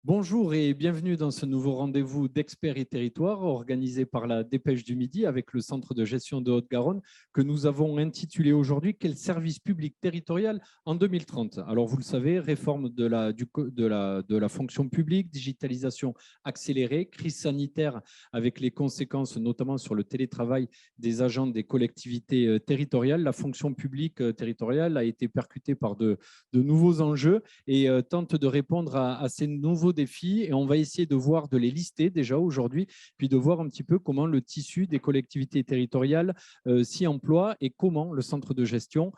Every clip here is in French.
Bonjour et bienvenue dans ce nouveau rendez-vous d'Experts et Territoires organisé par la Dépêche du Midi avec le Centre de gestion de Haute-Garonne que nous avons intitulé aujourd'hui « Quel service public territorial en 2030 ?» Alors vous le savez, réforme de la fonction publique, digitalisation accélérée, crise sanitaire avec les conséquences notamment sur le télétravail des agents des collectivités territoriales. La fonction publique territoriale a été percutée par de nouveaux enjeux et tente de répondre à ces nouveaux défis. Et on va essayer de voir, de les lister déjà aujourd'hui, puis de voir un petit peu comment le tissu des collectivités territoriales s'y emploie et comment le centre de gestion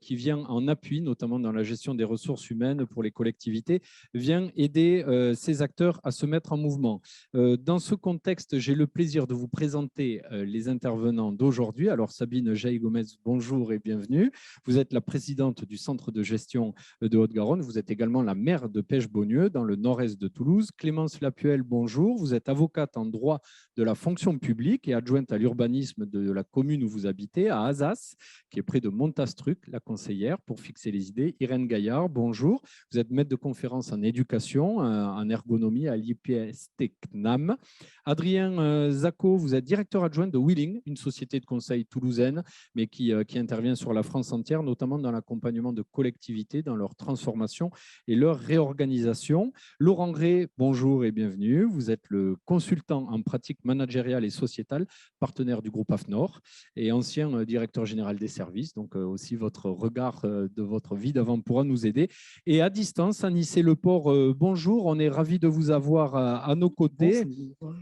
qui vient en appui, notamment dans la gestion des ressources humaines pour les collectivités, vient aider ces acteurs à se mettre en mouvement. Dans ce contexte, j'ai le plaisir de vous présenter les intervenants d'aujourd'hui. Alors Sabine Jaï-Gomez, bonjour et bienvenue. Vous êtes la présidente du centre de gestion de Haute-Garonne. Vous êtes également la maire de Pêche-Beaunieu, dans le nord-est de Toulouse. Clémence Lapuelle, bonjour. Vous êtes avocate en droit de la fonction publique et adjointe à l'urbanisme de la commune où vous habitez, à Azas, qui est près de Montastruc, la conseillère, pour fixer les idées. Irène Gaillard, bonjour. Vous êtes maître de conférence en éducation, en ergonomie à l'IPST CNAM. Adrien Zacco, vous êtes directeur adjoint de Wheeling, une société de conseil toulousaine, mais qui intervient sur la France entière, notamment dans l'accompagnement de collectivités, dans leur transformation et leur réorganisation. Laurent Gray, bonjour et bienvenue. Vous êtes le consultant en pratique managériale et sociétale, partenaire du groupe AFNOR et ancien directeur général des services. Donc aussi votre regard de votre vie d'avant pourra nous aider. Et à distance, Anissé Leport, bonjour. On est ravis de vous avoir à nos côtés. Bonjour.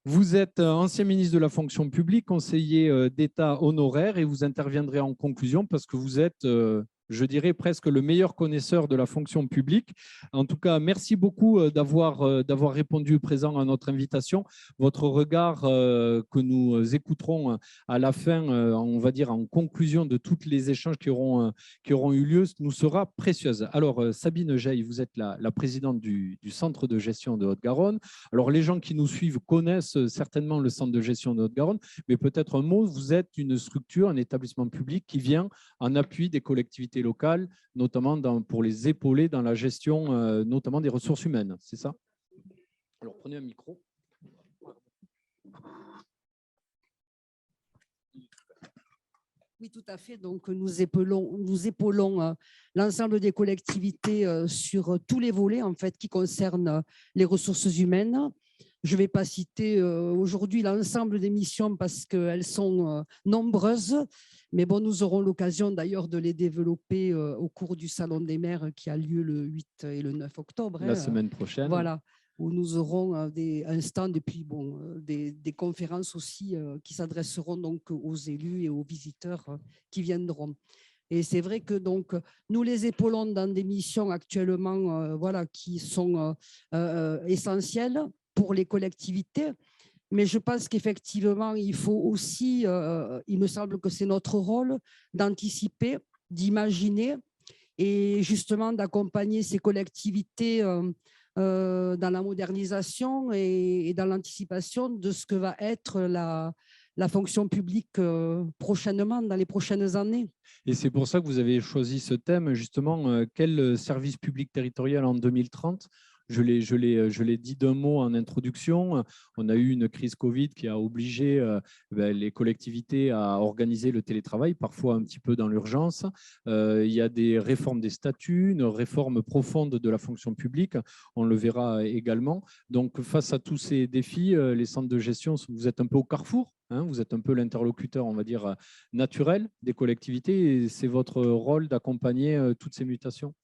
Vous êtes ancien ministre de la fonction publique, conseiller d'État honoraire et vous interviendrez en conclusion parce que vous êtes, je dirais, presque le meilleur connaisseur de la fonction publique. En tout cas, merci beaucoup d'avoir répondu présent à notre invitation. Votre regard que nous écouterons à la fin, on va dire en conclusion de tous les échanges qui auront eu lieu, nous sera précieuse. Alors, Sabine Jaï, vous êtes la présidente du centre de gestion de Haute-Garonne. Alors, les gens qui nous suivent connaissent certainement le centre de gestion de Haute-Garonne, mais peut-être un mot, vous êtes une structure, un établissement public qui vient en appui des collectivités locales, notamment pour les épauler dans la gestion notamment des ressources humaines, c'est ça? Alors, prenez un micro. Oui, tout à fait. Donc, nous épaulons l'ensemble des collectivités sur tous les volets en fait, qui concernent les ressources humaines. Je ne vais pas citer aujourd'hui l'ensemble des missions parce qu'elles sont nombreuses, mais bon, nous aurons l'occasion d'ailleurs de les développer au cours du Salon des maires qui a lieu le 8 et le 9 octobre. La semaine prochaine. Voilà, où nous aurons un stand et puis des conférences aussi qui s'adresseront donc aux élus et aux visiteurs qui viendront. Et c'est vrai que donc nous les épaulons dans des missions actuellement qui sont essentielles pour les collectivités. Mais je pense qu'effectivement, il faut aussi, il me semble que c'est notre rôle d'anticiper, d'imaginer et justement d'accompagner ces collectivités dans la modernisation et dans l'anticipation de ce que va être la fonction publique prochainement, dans les prochaines années. Et c'est pour ça que vous avez choisi ce thème, justement, quel service public territorial en 2030 ? Je l'ai dit d'un mot en introduction. On a eu une crise Covid qui a obligé les collectivités à organiser le télétravail, parfois un petit peu dans l'urgence. Il y a des réformes des statuts, une réforme profonde de la fonction publique. On le verra également. Donc, face à tous ces défis, les centres de gestion, vous êtes un peu au carrefour. Vous êtes un peu l'interlocuteur, on va dire, naturel des collectivités. Et c'est votre rôle d'accompagner toutes ces mutations.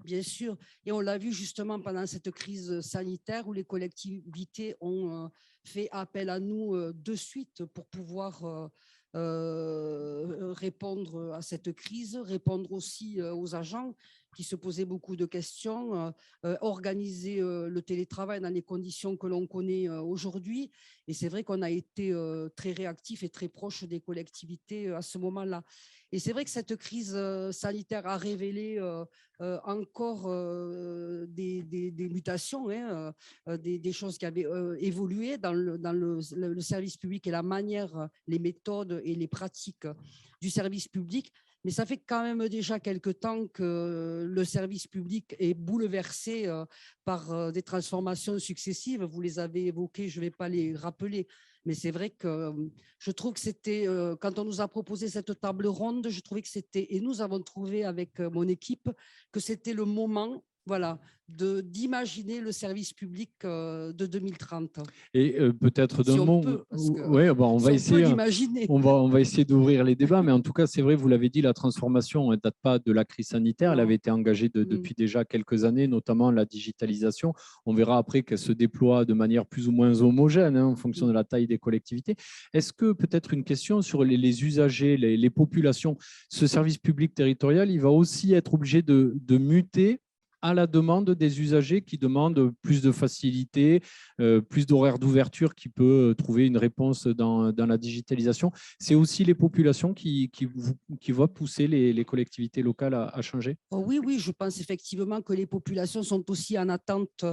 Bien sûr, et on l'a vu justement pendant cette crise sanitaire où les collectivités ont fait appel à nous de suite pour pouvoir répondre à cette crise, répondre aussi aux agents qui se posaient beaucoup de questions, organiser le télétravail dans les conditions que l'on connaît aujourd'hui. Et c'est vrai qu'on a été très réactif et très proche des collectivités à ce moment-là. Et c'est vrai que cette crise sanitaire a révélé encore des mutations, des choses qui avaient évolué dans le service public et la manière, les méthodes et les pratiques du service public. Mais ça fait quand même déjà quelque temps que le service public est bouleversé par des transformations successives. Vous les avez évoquées, je ne vais pas les rappeler. Mais c'est vrai que je trouve que c'était, quand on nous a proposé cette table ronde, je trouvais que c'était, et nous avons trouvé avec mon équipe, que c'était le moment, voilà, d'imaginer le service public de 2030. Et peut-être d'un Si on mot, peut, parce que ouais, bon, on si va on peut essayer. l'imaginer. On va essayer d'ouvrir les débats, mais en tout cas, c'est vrai, vous l'avez dit, la transformation ne date pas de la crise sanitaire. Elle avait Non. été engagée depuis déjà quelques années, notamment la digitalisation. On verra après qu'elle se déploie de manière plus ou moins homogène en fonction de la taille des collectivités. Est-ce que peut-être une question sur les usagers, les populations, ce service public territorial, il va aussi être obligé de muter à la demande des usagers qui demandent plus de facilité, plus d'horaires d'ouverture, qui peut trouver une réponse dans la digitalisation. C'est aussi les populations qui vont pousser les collectivités locales à changer. Oh oui, oui, je pense effectivement que les populations sont aussi en attente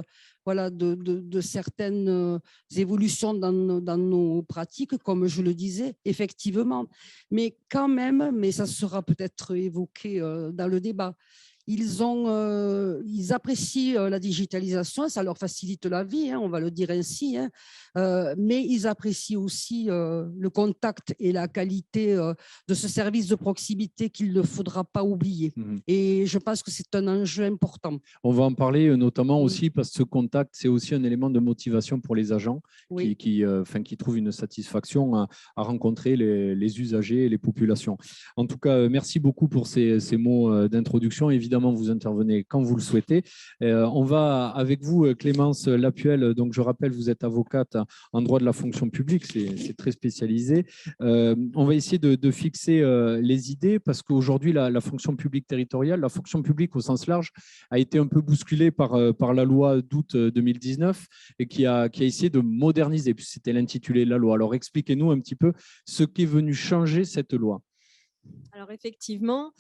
voilà, de certaines évolutions dans nos pratiques, comme je le disais, effectivement. Mais quand même, mais ça sera peut-être évoqué dans le débat, ils apprécient la digitalisation, ça leur facilite la vie, hein, on va le dire ainsi, hein, mais ils apprécient aussi le contact et la qualité de ce service de proximité qu'il ne faudra pas oublier. Et je pense que c'est un enjeu important. On va en parler notamment aussi parce que ce contact, c'est aussi un élément de motivation pour les agents Oui. qui trouvent une satisfaction à rencontrer les usagers et les populations. En tout cas, merci beaucoup pour ces mots d'introduction. Évidemment, vous intervenez quand vous le souhaitez. On va avec vous, Clémence Lapuelle. Donc, je rappelle, vous êtes avocate en droit de la fonction publique, c'est très spécialisé. On va essayer de fixer les idées parce qu'aujourd'hui, la fonction publique territoriale, la fonction publique au sens large, a été un peu bousculée par la loi d'août 2019 et qui a essayé de moderniser. C'était l'intitulé de la loi. Alors, expliquez-nous un petit peu ce qui est venu changer cette loi. Alors effectivement,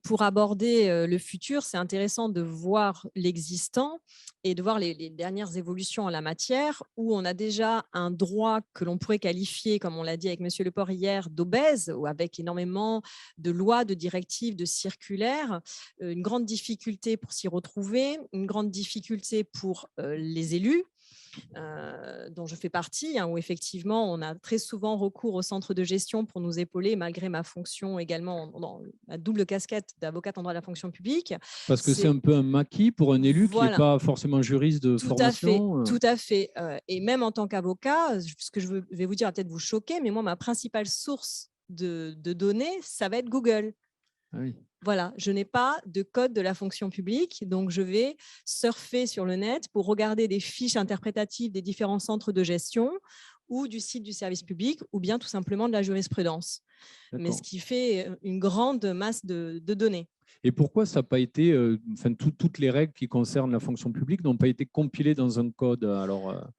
pour aborder le futur, c'est intéressant de voir l'existant et de voir les dernières évolutions en la matière, où on a déjà un droit que l'on pourrait qualifier, comme on l'a dit avec M. Leport hier, d'obèse, ou avec énormément de lois, de directives, de circulaires, une grande difficulté pour s'y retrouver, une grande difficulté pour les élus, dont je fais partie, hein, où effectivement on a très souvent recours au centre de gestion pour nous épauler, malgré ma fonction également dans ma double casquette d'avocate en droit de la fonction publique. Parce que c'est un peu un maquis pour un élu qui n'est pas forcément juriste de formation. Tout à fait. Et même en tant qu'avocat, ce que je vais vous dire va peut-être vous choquer, mais moi, ma principale source de données, ça va être Google. Ah oui. Voilà, je n'ai pas de code de la fonction publique, donc je vais surfer sur le net pour regarder des fiches interprétatives des différents centres de gestion ou du site du service public ou bien tout simplement de la jurisprudence. Mais ce qui fait une grande masse de données. Et pourquoi ça n'a pas été, toutes les règles qui concernent la fonction publique n'ont pas été compilées dans un code?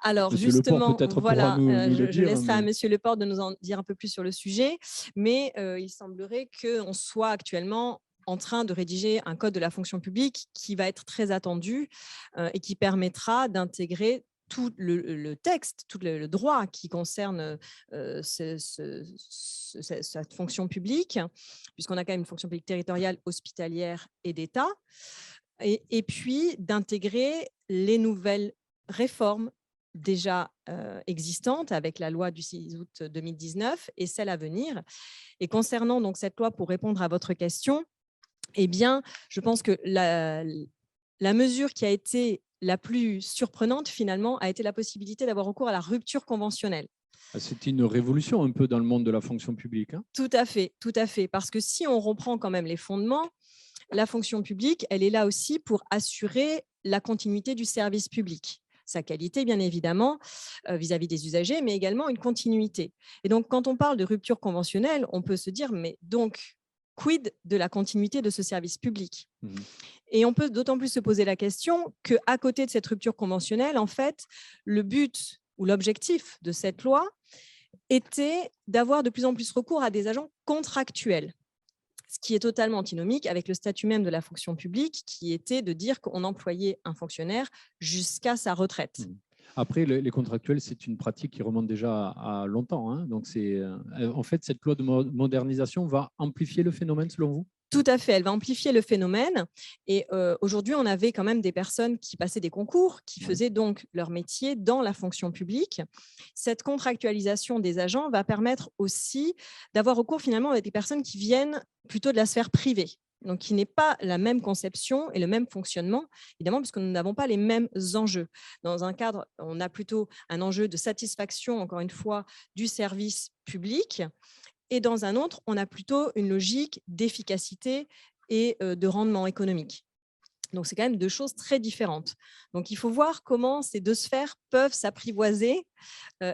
Alors justement, voilà, je laisserai à M. Leport de nous en dire un peu plus sur le sujet, mais il semblerait qu'on soit actuellement en train de rédiger un code de la fonction publique qui va être très attendu et qui permettra d'intégrer tout le texte, tout le droit qui concerne cette fonction publique, puisqu'on a quand même une fonction publique territoriale, hospitalière et d'État, et puis d'intégrer les nouvelles réformes déjà existantes avec la loi du 6 août 2019 et celle à venir. Et concernant donc cette loi, pour répondre à votre question, eh bien, je pense que la mesure qui a été la plus surprenante, finalement, a été la possibilité d'avoir recours à la rupture conventionnelle. C'était une révolution un peu dans le monde de la fonction publique. Hein. Tout à fait, parce que si on reprend quand même les fondements, la fonction publique, elle est là aussi pour assurer la continuité du service public. Sa qualité, bien évidemment, vis-à-vis des usagers, mais également une continuité. Et donc, quand on parle de rupture conventionnelle, on peut se dire, mais donc, quid de la continuité de ce service public? Et on peut d'autant plus se poser la question qu'à côté de cette rupture conventionnelle, en fait, le but ou l'objectif de cette loi était d'avoir de plus en plus recours à des agents contractuels, ce qui est totalement antinomique avec le statut même de la fonction publique, qui était de dire qu'on employait un fonctionnaire jusqu'à sa retraite. Après, les contractuels, c'est une pratique qui remonte déjà à longtemps, hein. Donc, en fait, cette loi de modernisation va amplifier le phénomène selon vous? Tout à fait, elle va amplifier le phénomène. Et aujourd'hui, on avait quand même des personnes qui passaient des concours, qui Oui. faisaient donc leur métier dans la fonction publique. Cette contractualisation des agents va permettre aussi d'avoir recours finalement à des personnes qui viennent plutôt de la sphère privée. Donc, qui n'est pas la même conception et le même fonctionnement, évidemment, puisque nous n'avons pas les mêmes enjeux. Dans un cadre, on a plutôt un enjeu de satisfaction, encore une fois, du service public. Et dans un autre, on a plutôt une logique d'efficacité et de rendement économique. Donc, c'est quand même deux choses très différentes. Donc, il faut voir comment ces deux sphères peuvent s'apprivoiser.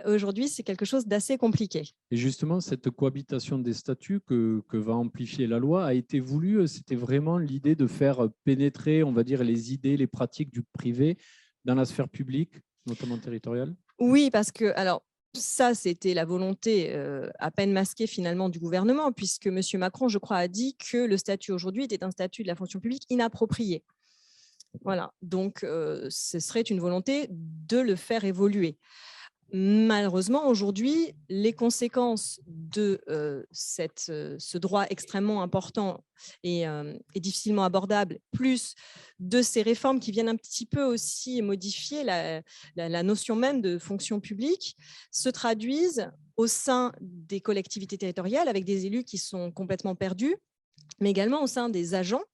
Aujourd'hui, c'est quelque chose d'assez compliqué. Et justement, cette cohabitation des statuts que va amplifier la loi a été voulue. C'était vraiment l'idée de faire pénétrer, on va dire, les idées, les pratiques du privé dans la sphère publique, notamment territoriale? Oui, parce que, alors, ça, c'était la volonté à peine masquée finalement du gouvernement, puisque M. Macron, je crois, a dit que le statut aujourd'hui était un statut de la fonction publique inapproprié. Voilà, donc ce serait une volonté de le faire évoluer. Malheureusement, aujourd'hui, les conséquences de ce droit extrêmement important et difficilement abordable, plus de ces réformes qui viennent un petit peu aussi modifier la notion même de fonction publique, se traduisent au sein des collectivités territoriales avec des élus qui sont complètement perdus, mais également au sein des agents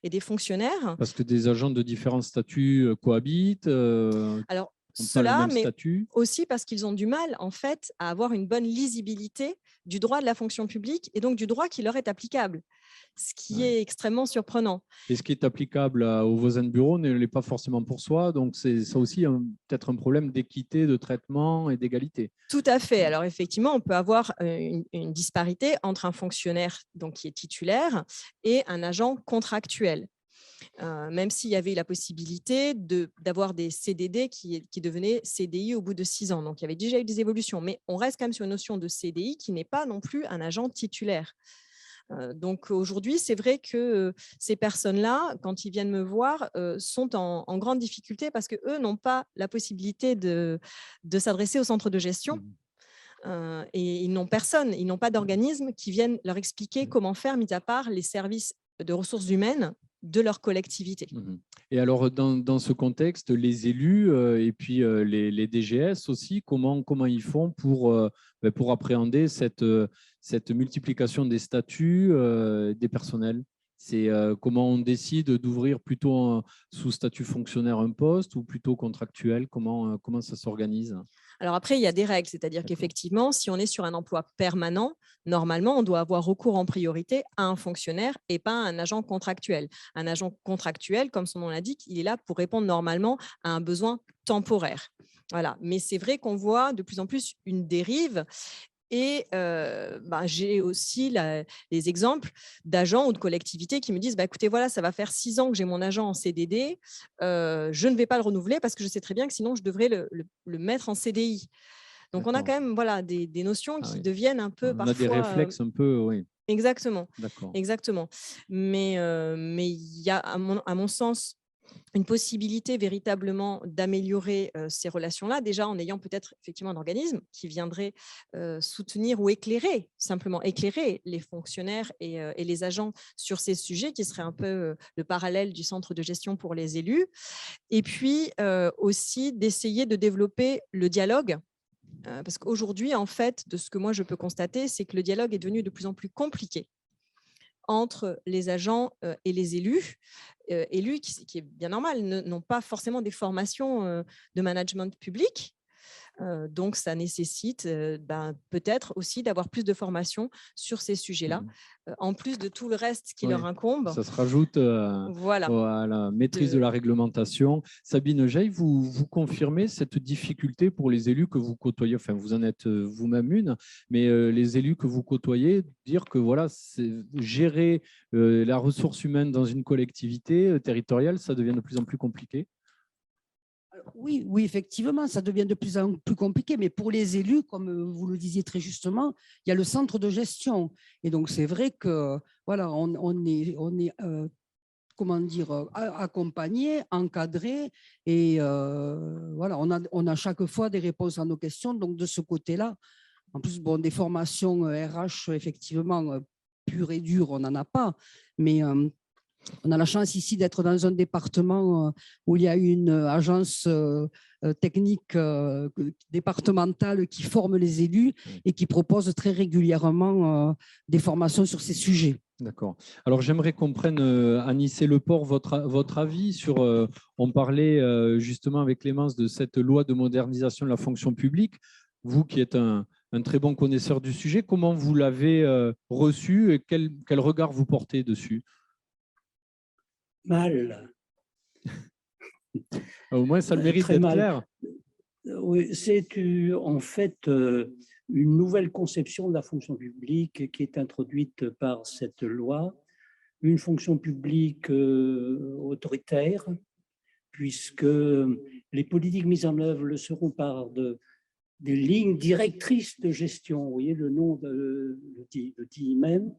et des fonctionnaires. Parce que des agents de différents statuts cohabitent, Alors, n'ont pas le cela, même mais statut. aussi parce qu'ils ont du mal, en fait, à avoir une bonne lisibilité du droit de la fonction publique et donc du droit qui leur est applicable, ce qui Ouais. est extrêmement surprenant. Et ce qui est applicable aux voisins de bureau ne l'est pas forcément pour soi. Donc, c'est ça aussi peut-être un problème d'équité, de traitement et d'égalité. Tout à fait. Alors, effectivement, on peut avoir une disparité entre un fonctionnaire donc, qui est titulaire et un agent contractuel. Même s'il y avait la possibilité d'avoir des CDD qui devenaient CDI au bout de 6 ans. Donc, il y avait déjà eu des évolutions, mais on reste quand même sur une notion de CDI qui n'est pas non plus un agent titulaire. Donc, aujourd'hui, c'est vrai que ces personnes-là, quand ils viennent me voir, sont en grande difficulté parce qu'eux n'ont pas la possibilité de s'adresser au centre de gestion. Et ils n'ont personne, ils n'ont pas d'organisme qui viennent leur expliquer comment faire, mis à part les services de ressources humaines de leur collectivité. Et alors, dans ce contexte, les élus et puis les DGS aussi, comment ils font pour appréhender cette multiplication des statuts des personnels? C'est comment on décide d'ouvrir plutôt sous statut fonctionnaire un poste ou plutôt contractuel? Comment ça s'organise? Alors après, il y a des règles, c'est-à-dire qu'effectivement, si on est sur un emploi permanent, normalement, on doit avoir recours en priorité à un fonctionnaire et pas à un agent contractuel. Un agent contractuel, comme son nom l'indique, il est là pour répondre normalement à un besoin temporaire. Voilà. Mais c'est vrai qu'on voit de plus en plus une dérive. Et j'ai aussi les exemples d'agents ou de collectivités qui me disent écoutez, voilà, ça va faire 6 ans que j'ai mon agent en CDD, je ne vais pas le renouveler parce que je sais très bien que sinon je devrais le mettre en CDI. Donc, on a quand même des notions qui deviennent un peu On parfois… a des réflexes un peu, oui. Exactement. D'accord. Exactement. Mais il y a, à mon sens, une possibilité véritablement d'améliorer ces relations-là, déjà en ayant peut-être effectivement un organisme qui viendrait soutenir ou éclairer, simplement éclairer les fonctionnaires et les agents sur ces sujets, qui serait un peu le parallèle du centre de gestion pour les élus. Et puis aussi d'essayer de développer le dialogue. Parce qu'aujourd'hui, en fait, de ce que moi je peux constater, c'est que le dialogue est devenu de plus en plus compliqué entre les agents et les élus. Élus qui est bien normal, n'ont pas forcément des formations de management public. Donc, ça nécessite peut-être aussi d'avoir plus de formation sur ces sujets-là, en plus de tout le reste qui leur incombe. Ça se rajoute Voilà. à la maîtrise de la réglementation. Sabine Geil, vous confirmez cette difficulté pour les élus que vous côtoyez, enfin vous en êtes vous-même une, mais les élus que vous côtoyez, dire que voilà, gérer la ressource humaine dans une collectivité territoriale, ça devient de plus en plus compliqué? Oui, effectivement, ça devient de plus en plus compliqué, mais pour les élus, comme vous le disiez très justement, il y a le centre de gestion. Et donc, c'est vrai que voilà, on est comment dire, accompagner, encadrer. Et voilà, on a chaque fois des réponses à nos questions. Donc, de ce côté-là, en plus, bon, des formations RH, effectivement, pures et dures, on n'en a pas. Mais on a la chance ici d'être dans un département où il y a une agence technique départementale qui forme les élus et qui propose très régulièrement des formations sur ces sujets. D'accord. Alors, j'aimerais qu'on prenne, Anicet Leport, votre avis sur… on parlait justement avec Clémence de cette loi de modernisation de la fonction publique. Vous qui êtes un très bon connaisseur du sujet, comment vous l'avez reçu et quel regard vous portez dessus? Mal. Au moins, ça a le mérite Très d'être mal. clair. Oui, c'est en fait une nouvelle conception de la fonction publique qui est introduite par cette loi, une fonction publique autoritaire, puisque les politiques mises en œuvre le seront par des lignes directrices de gestion, vous voyez le nom le dit même,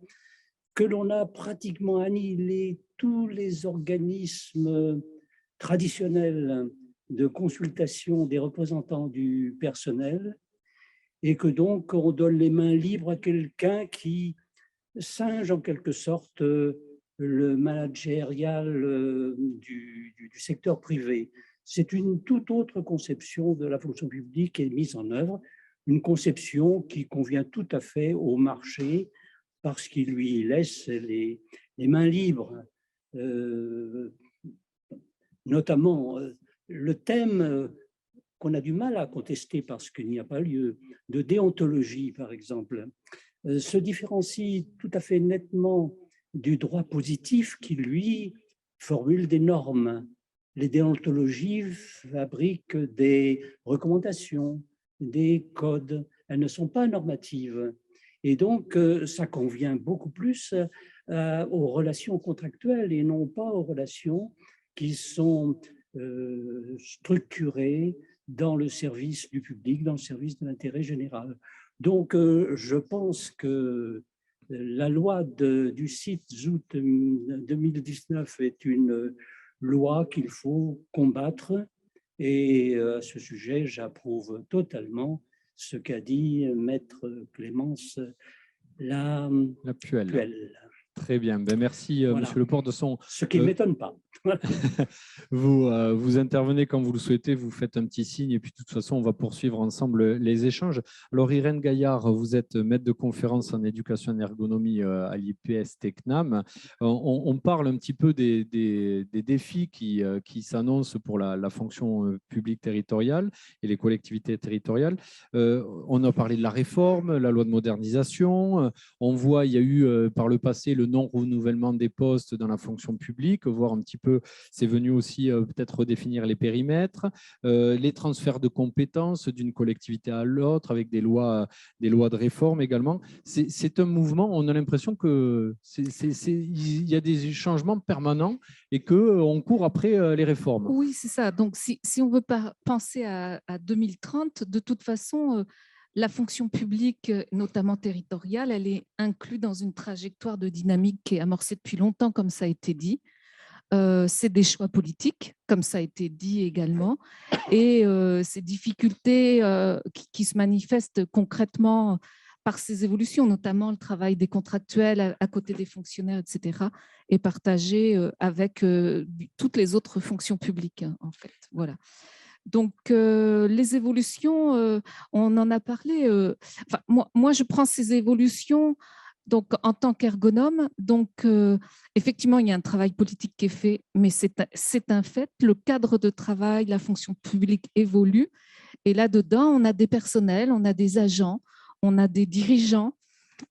que l'on a pratiquement annihilé tous les organismes traditionnels de consultation des représentants du personnel et que donc on donne les mains libres à quelqu'un qui singe en quelque sorte le managérial du secteur privé. C'est une toute autre conception de la fonction publique qui est mise en œuvre, une conception qui convient tout à fait au marché parce qu'il lui laisse les mains libres. Notamment le thème qu'on a du mal à contester parce qu'il n'y a pas lieu, de déontologie par exemple, se différencie tout à fait nettement du droit positif qui, lui, formule des normes. Les déontologies fabriquent des recommandations, des codes, elles ne sont pas normatives. Et donc, ça convient beaucoup plus aux relations contractuelles et non pas aux relations qui sont structurées dans le service du public, dans le service de l'intérêt général. Donc, je pense que la loi du 6 août 2019 est une loi qu'il faut combattre et à ce sujet, j'approuve totalement ce qu'a dit Maître Clémence Lapuelle. Très bien, ben merci voilà. Monsieur Leport de son… Ce qui ne m'étonne pas. Vous intervenez quand vous le souhaitez, vous faites un petit signe et puis de toute façon, on va poursuivre ensemble les échanges. Alors Irène Gaillard, vous êtes maître de conférence en éducation et ergonomie à l'IPS Tecnam. On parle un petit peu des défis qui s'annoncent pour la fonction publique territoriale et les collectivités territoriales. On a parlé de la réforme, la loi de modernisation. On voit, il y a eu par le passé le non-renouvellement des postes dans la fonction publique, voire un petit peu, c'est venu aussi peut-être redéfinir les périmètres, les transferts de compétences d'une collectivité à l'autre avec des lois de réforme également. C'est un mouvement, on a l'impression qu'il y a des changements permanents et qu'on court après les réformes. Oui, c'est ça. Donc, si on veut penser à 2030, de toute façon, la fonction publique, notamment territoriale, elle est inclue dans une trajectoire de dynamique qui est amorcée depuis longtemps, comme ça a été dit. C'est des choix politiques, comme ça a été dit également, et ces difficultés qui se manifestent concrètement par ces évolutions, notamment le travail des contractuels à côté des fonctionnaires, etc., est partagé avec toutes les autres fonctions publiques, en fait. Voilà. Donc, les évolutions, on en a parlé. Moi, je prends ces évolutions donc, en tant qu'ergonome. Donc, effectivement, il y a un travail politique qui est fait, mais c'est un fait. Le cadre de travail, la fonction publique évolue. Et là-dedans, on a des personnels, on a des agents, on a des dirigeants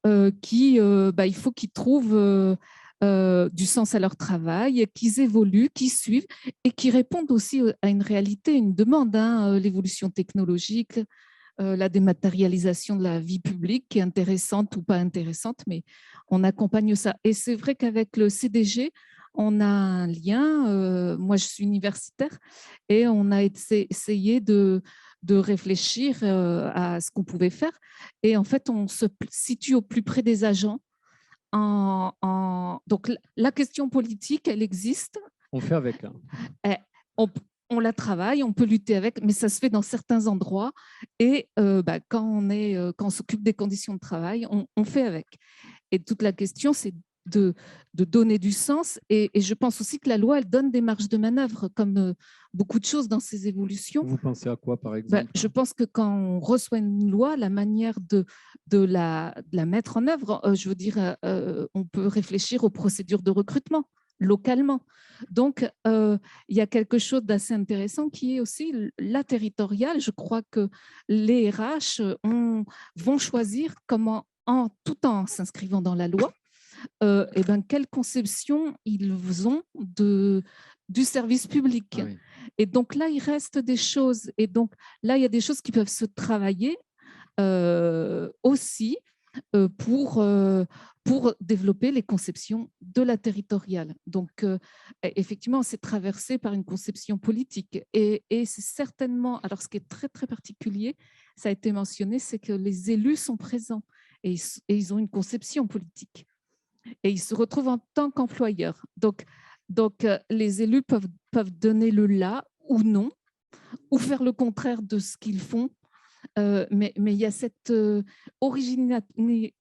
il faut qu'ils trouvent du sens à leur travail, qu'ils évoluent, qu'ils suivent et qui répondent aussi à une réalité, une demande, l'évolution technologique, la dématérialisation de la vie publique qui est intéressante ou pas intéressante, mais on accompagne ça. Et c'est vrai qu'avec le CDG, on a un lien, moi je suis universitaire, et on a essayé de réfléchir à ce qu'on pouvait faire. Et en fait, on se situe au plus près des agents, Donc, la question politique, elle existe. On fait avec. Hein. On la travaille, on peut lutter avec, mais ça se fait dans certains endroits. Et quand on s'occupe des conditions de travail, on fait avec. Et toute la question, c'est de donner du sens. Et je pense aussi que la loi, elle donne des marges de manœuvre, comme beaucoup de choses dans ces évolutions. Vous pensez à quoi, par exemple? Je pense que quand on reçoit une loi, la manière de la mettre en œuvre, je veux dire, on peut réfléchir aux procédures de recrutement localement. Donc, il y a quelque chose d'assez intéressant qui est aussi la territoriale. Je crois que les RH vont choisir comment, tout en s'inscrivant dans la loi, quelle conception ils ont du service public. Ah oui. Et donc là, il reste des choses. Et donc là, il y a des choses qui peuvent se travailler aussi pour développer les conceptions de la territoriale. Donc, effectivement, c'est traversé par une conception politique. Et c'est certainement, alors ce qui est très, très particulier, ça a été mentionné, c'est que les élus sont présents et ils ont une conception politique. Et ils se retrouvent en tant qu'employeurs. Donc les élus peuvent donner le là ou non, ou faire le contraire de ce qu'ils font. Mais il y a cette originalité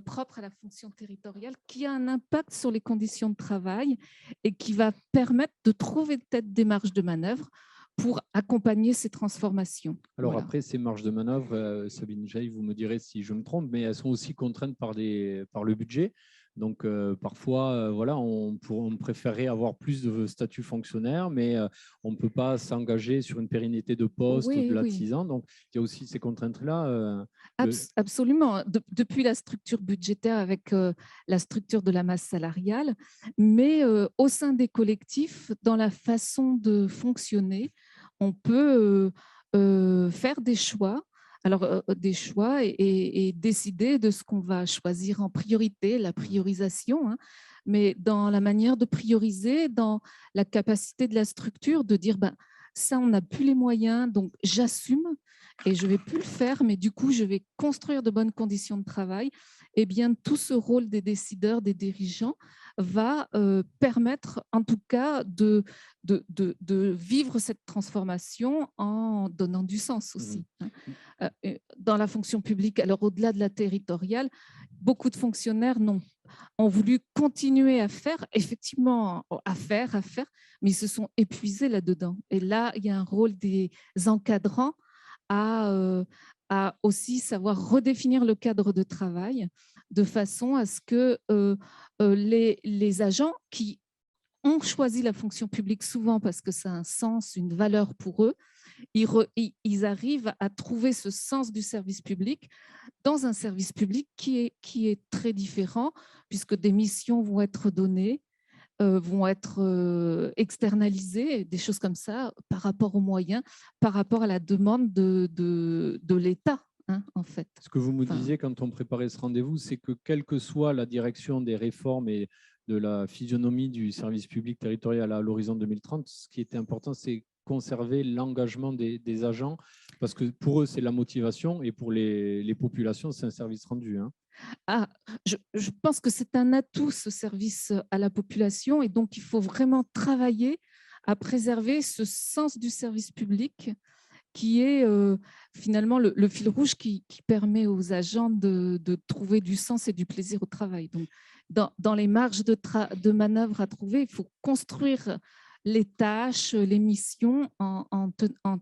propre à la fonction territoriale qui a un impact sur les conditions de travail et qui va permettre de trouver peut-être des marges de manœuvre pour accompagner ces transformations. Alors Voilà. après, ces marges de manœuvre, Sabine Jaille, vous me direz si je me trompe, mais elles sont aussi contraintes par le budget. Donc parfois, voilà, on préférerait avoir plus de statut fonctionnaire, mais on ne peut pas s'engager sur une pérennité de poste au-delà de 6 ans. Donc il y a aussi ces contraintes-là. Absolument. Depuis la structure budgétaire avec la structure de la masse salariale, mais au sein des collectifs, dans la façon de fonctionner, on peut faire des choix. Alors, des choix et décider de ce qu'on va choisir en priorité, la priorisation, hein, mais dans la manière de prioriser, dans la capacité de la structure de dire, ça, on n'a plus les moyens, donc j'assume et je ne vais plus le faire, mais du coup, je vais construire de bonnes conditions de travail. Eh bien, tout ce rôle des décideurs, des dirigeants va permettre en tout cas de vivre cette transformation en donnant du sens aussi. Dans la fonction publique, alors au-delà de la territoriale, beaucoup de fonctionnaires ont voulu continuer à faire, effectivement, à faire, mais ils se sont épuisés là-dedans. Et là, il y a un rôle des encadrants à aussi savoir redéfinir le cadre de travail de façon à ce que les agents qui ont choisi la fonction publique souvent parce que ça a un sens, une valeur pour eux, ils arrivent à trouver ce sens du service public dans un service public qui est très différent puisque des missions vont être données, vont être externalisées, des choses comme ça, par rapport aux moyens, par rapport à la demande de l'État, hein, en fait. Ce que vous me disiez quand on préparait ce rendez-vous, c'est que quelle que soit la direction des réformes et de la physionomie du service public territorial à l'horizon 2030, ce qui était important, c'est conserver l'engagement des agents, parce que pour eux, c'est la motivation, et pour les populations, c'est un service rendu. Hein. Je pense que c'est un atout, ce service à la population, et donc il faut vraiment travailler à préserver ce sens du service public qui est finalement le fil rouge qui permet aux agents de trouver du sens et du plaisir au travail. Donc, dans les marges de manœuvre à trouver, il faut construire les tâches, les missions en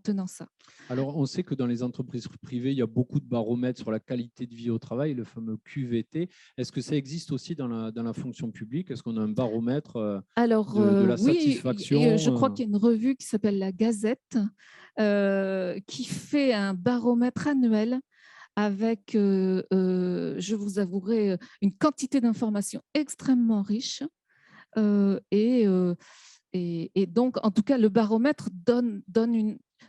tenant ça. Alors, on sait que dans les entreprises privées, il y a beaucoup de baromètres sur la qualité de vie au travail, le fameux QVT. Est-ce que ça existe aussi dans la fonction publique? Est-ce qu'on a un baromètre de la satisfaction? Oui, je crois qu'il y a une revue qui s'appelle La Gazette qui fait un baromètre annuel avec, je vous avouerai, une quantité d'informations extrêmement riche et donc, en tout cas, le baromètre donne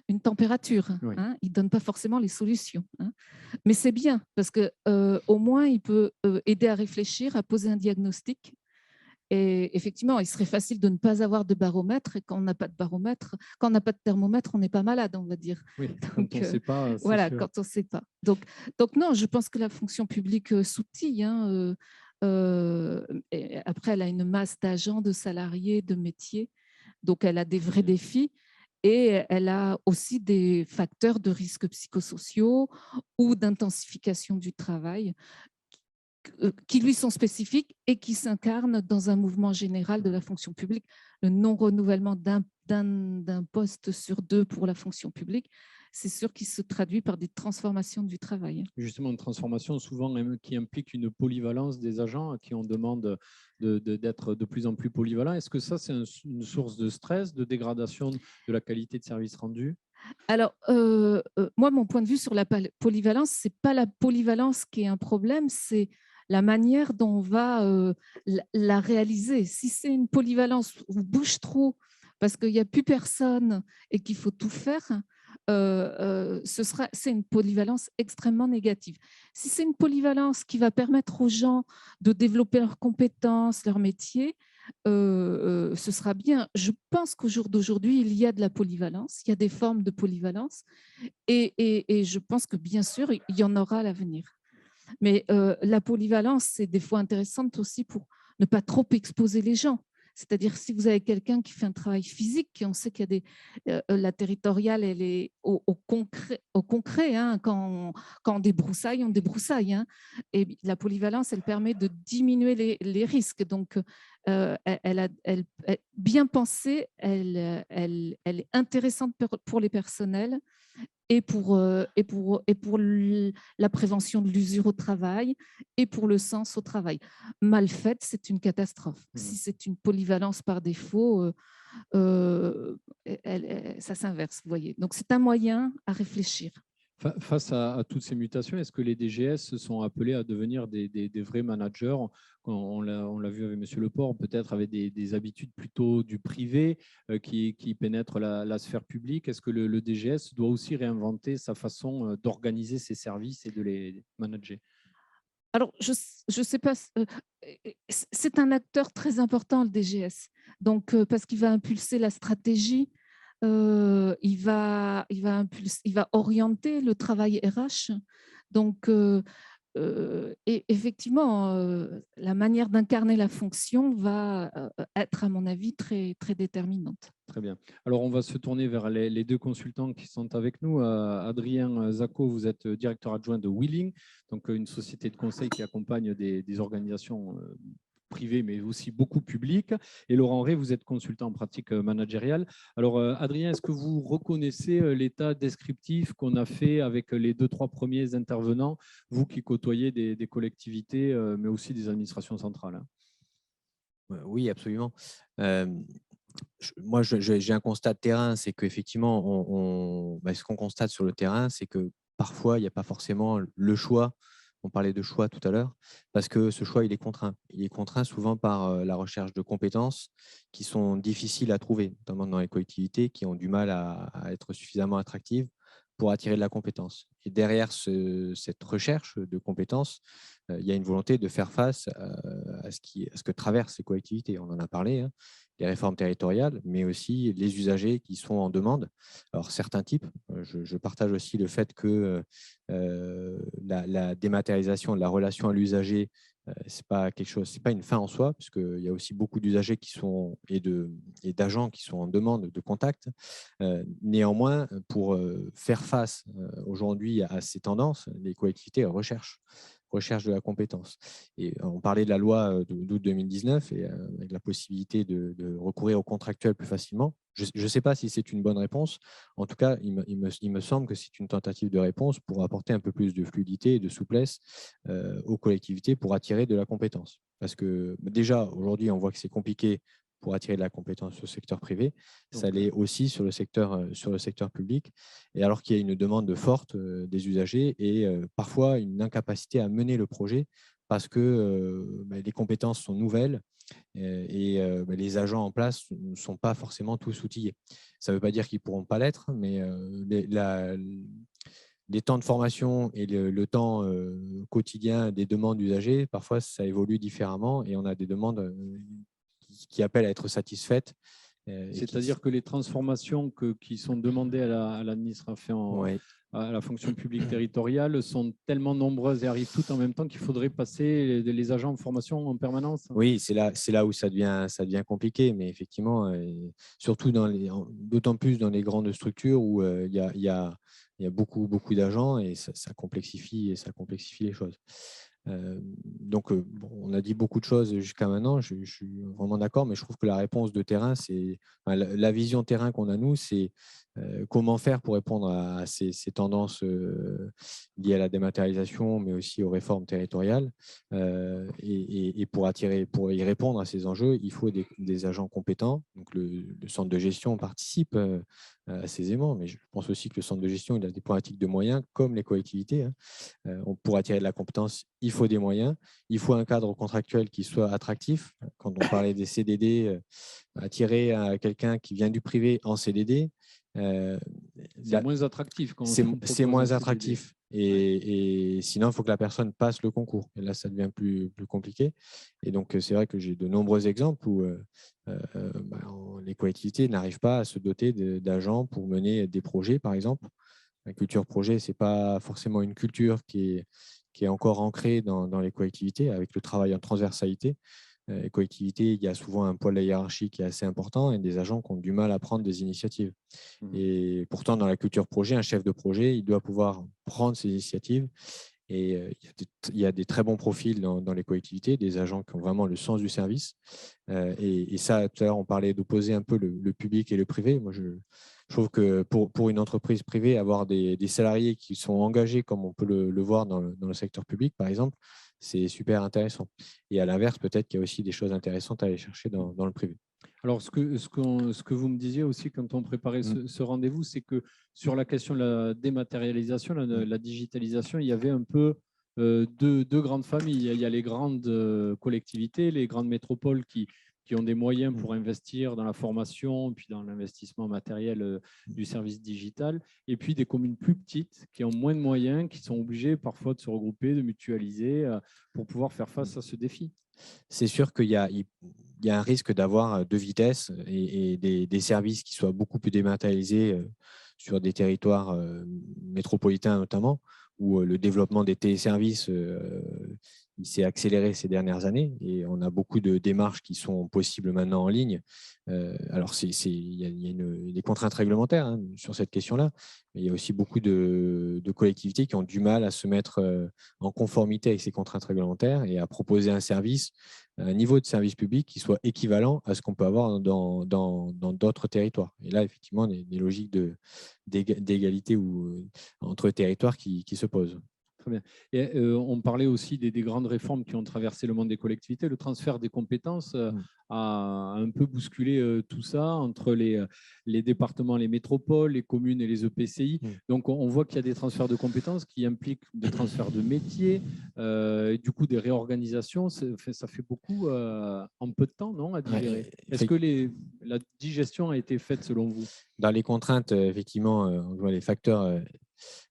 une température. Oui. Hein, il ne donne pas forcément les solutions. Hein. Mais c'est bien parce qu'au moins, il peut aider à réfléchir, à poser un diagnostic Et effectivement, il serait facile de ne pas avoir de baromètre. Et quand on n'a pas de baromètre, quand on n'a pas de thermomètre, on n'est pas malade, on va dire. Oui, Donc, quand on ne sait pas, c'est voilà, sûr. quand on ne sait pas. Donc non, je pense que la fonction publique s'outille. Et après, elle a une masse d'agents, de salariés, de métiers. Donc, elle a des vrais défis. Et elle a aussi des facteurs de risques psychosociaux ou d'intensification du travail qui lui sont spécifiques et qui s'incarnent dans un mouvement général de la fonction publique. Le non-renouvellement d'un poste sur 2 pour la fonction publique, c'est sûr qu'il se traduit par des transformations du travail. Justement, une transformation souvent qui implique une polyvalence des agents à qui on demande d'être de plus en plus polyvalents. Est-ce que ça, c'est une source de stress, de dégradation de la qualité de service rendu? Alors, moi, mon point de vue sur la polyvalence, ce n'est pas la polyvalence qui est un problème, c'est la manière dont on va la réaliser. Si c'est une polyvalence où on bouge trop parce qu'il n'y a plus personne et qu'il faut tout faire, c'est une polyvalence extrêmement négative. Si c'est une polyvalence qui va permettre aux gens de développer leurs compétences, leur métier, ce sera bien. Je pense qu'au jour d'aujourd'hui, il y a de la polyvalence, il y a des formes de polyvalence et je pense que bien sûr, il y en aura à l'avenir. Mais la polyvalence, c'est des fois intéressante aussi pour ne pas trop exposer les gens. C'est-à-dire, si vous avez quelqu'un qui fait un travail physique, on sait qu'il y a la territoriale, elle est au concret. Hein, quand on débroussaille, on débroussaille. Hein, et la polyvalence, elle permet de diminuer les risques. Donc, bien pensée, elle est intéressante pour les personnels et pour la prévention de l'usure au travail et pour le sens au travail. Mal faite, c'est une catastrophe. Si c'est une polyvalence par défaut, ça s'inverse, vous voyez. Donc, c'est un moyen à réfléchir. Face à toutes ces mutations, est-ce que les DGS sont appelés à devenir des vrais managers? On l'a vu avec M. Leport, peut-être avec des habitudes plutôt du privé qui pénètrent la sphère publique. Est-ce que le DGS doit aussi réinventer sa façon d'organiser ses services et de les manager? Alors, je ne sais pas, c'est un acteur très important, le DGS, donc, parce qu'il va impulser la stratégie, il va orienter le travail RH. Donc, et effectivement, la manière d'incarner la fonction va être, à mon avis, très, très déterminante. Très bien. Alors, on va se tourner vers les deux consultants qui sont avec nous. Adrien Zacco, vous êtes directeur adjoint de Willing, donc une société de conseil qui accompagne des organisations privées, mais aussi beaucoup publiques. Et Laurent Ray, vous êtes consultant en pratique managériale. Alors, Adrien, est-ce que vous reconnaissez l'état descriptif qu'on a fait avec les 2-3 premiers intervenants, vous qui côtoyez des collectivités, mais aussi des administrations centrales? Oui, absolument. Moi, j'ai un constat de terrain, c'est qu'effectivement, ce qu'on constate sur le terrain, c'est que parfois, il n'y a pas forcément le choix. On parlait de choix tout à l'heure, parce que ce choix, il est contraint. Il est contraint souvent par la recherche de compétences qui sont difficiles à trouver, notamment dans les collectivités qui ont du mal à être suffisamment attractives pour attirer de la compétence. Et derrière cette recherche de compétences, il y a une volonté de faire face à ce que traversent ces collectivités. On en a parlé, hein, les réformes territoriales, mais aussi les usagers qui sont en demande. Alors, certains types, je partage aussi le fait que la dématérialisation de la relation à l'usager, c'est pas quelque chose, c'est pas une fin en soi, puisqu'il y a aussi beaucoup d'usagers qui sont et d'agents qui sont en demande de contact. Néanmoins, pour faire face aujourd'hui à ces tendances, les collectivités recherche de la compétence. Et on parlait de la loi d'août 2019 et avec la possibilité de recourir au contractuel plus facilement. Je ne sais pas si c'est une bonne réponse. En tout cas, il me semble que c'est une tentative de réponse pour apporter un peu plus de fluidité et de souplesse aux collectivités pour attirer de la compétence. Parce que déjà, aujourd'hui, on voit que c'est compliqué pour attirer de la compétence au secteur privé. Ça l'est aussi sur le secteur public. Et alors qu'il y a une demande forte des usagers et parfois une incapacité à mener le projet parce que les compétences sont nouvelles et les agents en place ne sont pas forcément tous outillés. Ça ne veut pas dire qu'ils ne pourront pas l'être, mais les temps de formation et le temps quotidien des demandes d'usagers, parfois ça évolue différemment et on a des demandes qui appellent à être satisfaites. C'est-à-dire que les transformations qui sont demandées à l'administration, Ouais. à la fonction publique territoriale, sont tellement nombreuses et arrivent toutes en même temps qu'il faudrait passer les agents en formation en permanence. Oui, c'est là où ça devient compliqué, mais effectivement, surtout d'autant plus dans les grandes structures où il y a beaucoup d'agents et ça complexifie les choses. Bon, on a dit beaucoup de choses jusqu'à maintenant, je suis vraiment d'accord, mais je trouve que la réponse de terrain, la vision terrain qu'on a nous, c'est comment faire pour répondre à ces tendances liées à la dématérialisation, mais aussi aux réformes territoriales. Et pour y répondre à ces enjeux, il faut des agents compétents. Donc le centre de gestion participe assez aisément, mais je pense aussi que le centre de gestion il a des problématiques de moyens, comme les collectivités. Pour attirer de la compétence, il faut des moyens, il faut un cadre contractuel qui soit attractif. Quand on parlait des CDD, attirer quelqu'un qui vient du privé en CDD, c'est moins attractif. C'est moins attractif. Et sinon, il faut que la personne passe le concours. Et là, ça devient plus compliqué. Et donc, c'est vrai que j'ai de nombreux exemples où les collectivités n'arrivent pas à se doter d'agents pour mener des projets, par exemple. La culture projet, ce n'est pas forcément une culture qui est encore ancrée dans les collectivités, avec le travail en transversalité. Les collectivités, il y a souvent un poids de la hiérarchie qui est assez important et des agents qui ont du mal à prendre des initiatives. Et pourtant, dans la culture projet, un chef de projet, il doit pouvoir prendre ses initiatives. Et il y a des très bons profils dans les collectivités, des agents qui ont vraiment le sens du service. Et ça, tout à l'heure, on parlait d'opposer un peu le public et le privé. Moi, je trouve que pour une entreprise privée, avoir des salariés qui sont engagés, comme on peut le voir dans le secteur public, par exemple, c'est super intéressant. Et à l'inverse, peut-être qu'il y a aussi des choses intéressantes à aller chercher dans le privé. Alors, ce que vous me disiez aussi quand on préparait ce rendez-vous, c'est que sur la question de la dématérialisation, la digitalisation, il y avait un peu deux grandes familles. Il y a les grandes collectivités, les grandes métropoles qui ont des moyens pour investir dans la formation, puis dans l'investissement matériel du service digital, et puis des communes plus petites qui ont moins de moyens, qui sont obligées parfois de se regrouper, de mutualiser pour pouvoir faire face à ce défi. C'est sûr qu'il y a un risque d'avoir deux vitesses et des services qui soient beaucoup plus dématérialisés sur des territoires métropolitains notamment, où le développement des téléservices il s'est accéléré ces dernières années et on a beaucoup de démarches qui sont possibles maintenant en ligne. Alors, il y a des contraintes réglementaires sur cette question-là, mais il y a aussi beaucoup de collectivités qui ont du mal à se mettre en conformité avec ces contraintes réglementaires et à proposer un service, un niveau de service public qui soit équivalent à ce qu'on peut avoir dans d'autres territoires. Et là, effectivement, des logiques d'égalité entre territoires qui se posent. Très bien. Et on parlait aussi des grandes réformes qui ont traversé le monde des collectivités. Le transfert des compétences a un peu bousculé tout ça entre les départements, les métropoles, les communes et les EPCI. Donc, on voit qu'il y a des transferts de compétences qui impliquent des transferts de métiers, et du coup des réorganisations. Ça fait beaucoup en peu de temps, non, à digérer. Est-ce que la digestion a été faite selon vous? Dans les contraintes, effectivement, on voit les facteurs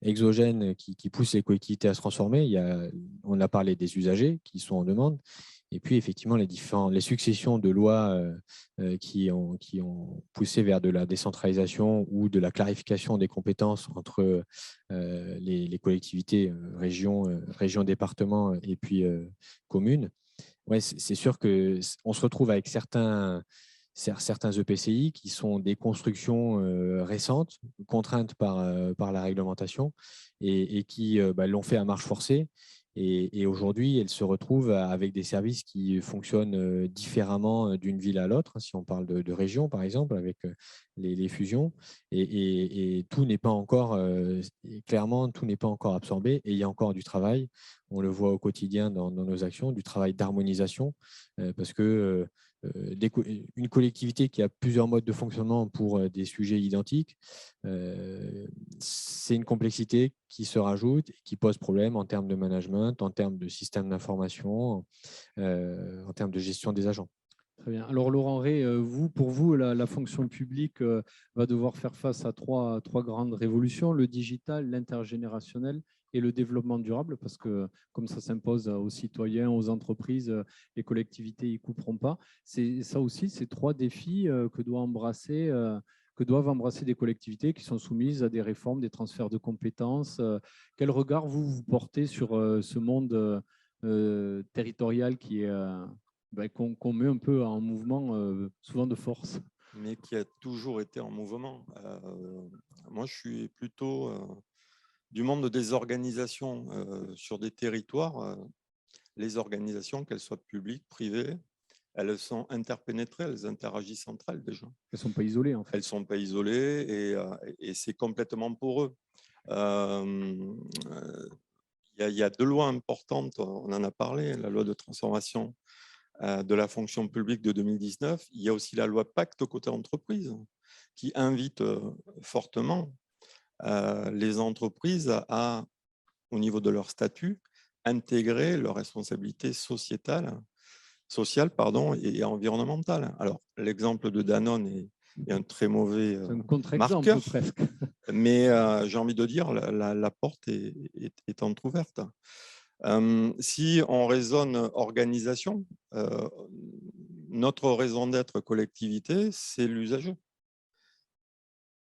exogènes qui poussent les collectivités à se transformer. On a parlé des usagers qui sont en demande. Et puis, effectivement, les successions de lois qui ont poussé vers de la décentralisation ou de la clarification des compétences entre les collectivités, régions, départements et puis communes. Ouais, c'est sûr qu'on se retrouve avec certains EPCI qui sont des constructions récentes, contraintes par la réglementation et qui l'ont fait à marche forcée. Et aujourd'hui, elles se retrouvent avec des services qui fonctionnent différemment d'une ville à l'autre, si on parle de région, par exemple, avec les fusions. Et tout n'est pas encore, clairement, tout n'est pas encore absorbé et il y a encore du travail. On le voit au quotidien dans nos actions, du travail d'harmonisation, parce que une collectivité qui a plusieurs modes de fonctionnement pour des sujets identiques, c'est une complexité qui se rajoute et qui pose problème en termes de management, en termes de système d'information, en termes de gestion des agents. Très bien. Alors, Laurent Ray, pour vous, la fonction publique va devoir faire face à trois grandes révolutions, le digital, l'intergénérationnel et le développement durable, parce que comme ça s'impose aux citoyens, aux entreprises, les collectivités n'y couperont pas. C'est ça aussi, ces 3 défis que doivent embrasser des collectivités qui sont soumises à des réformes, des transferts de compétences. Quel regard vous portez sur ce monde territorial qui est qu'on met un peu en mouvement, souvent de force? Mais qui a toujours été en mouvement. Moi, je suis plutôt du monde des organisations sur des territoires. Les organisations, qu'elles soient publiques, privées, elles sont interpénétrées, elles interagissent entre elles déjà. Elles ne sont pas isolées, en fait. Elles ne sont pas isolées et c'est complètement pour eux. Il y a 2 lois importantes, on en a parlé, la loi de transformation de la fonction publique de 2019. Il y a aussi la loi Pacte côté entreprise qui invite fortement les entreprises à, au niveau de leur statut, intégrer leurs responsabilités sociale et environnementale. Alors, l'exemple de Danone est un très mauvais C'est un contre-exemple marqueur, presque. mais j'ai envie de dire, la porte est entrouverte. Si on raisonne organisation, notre raison d'être collectivité, c'est l'usager.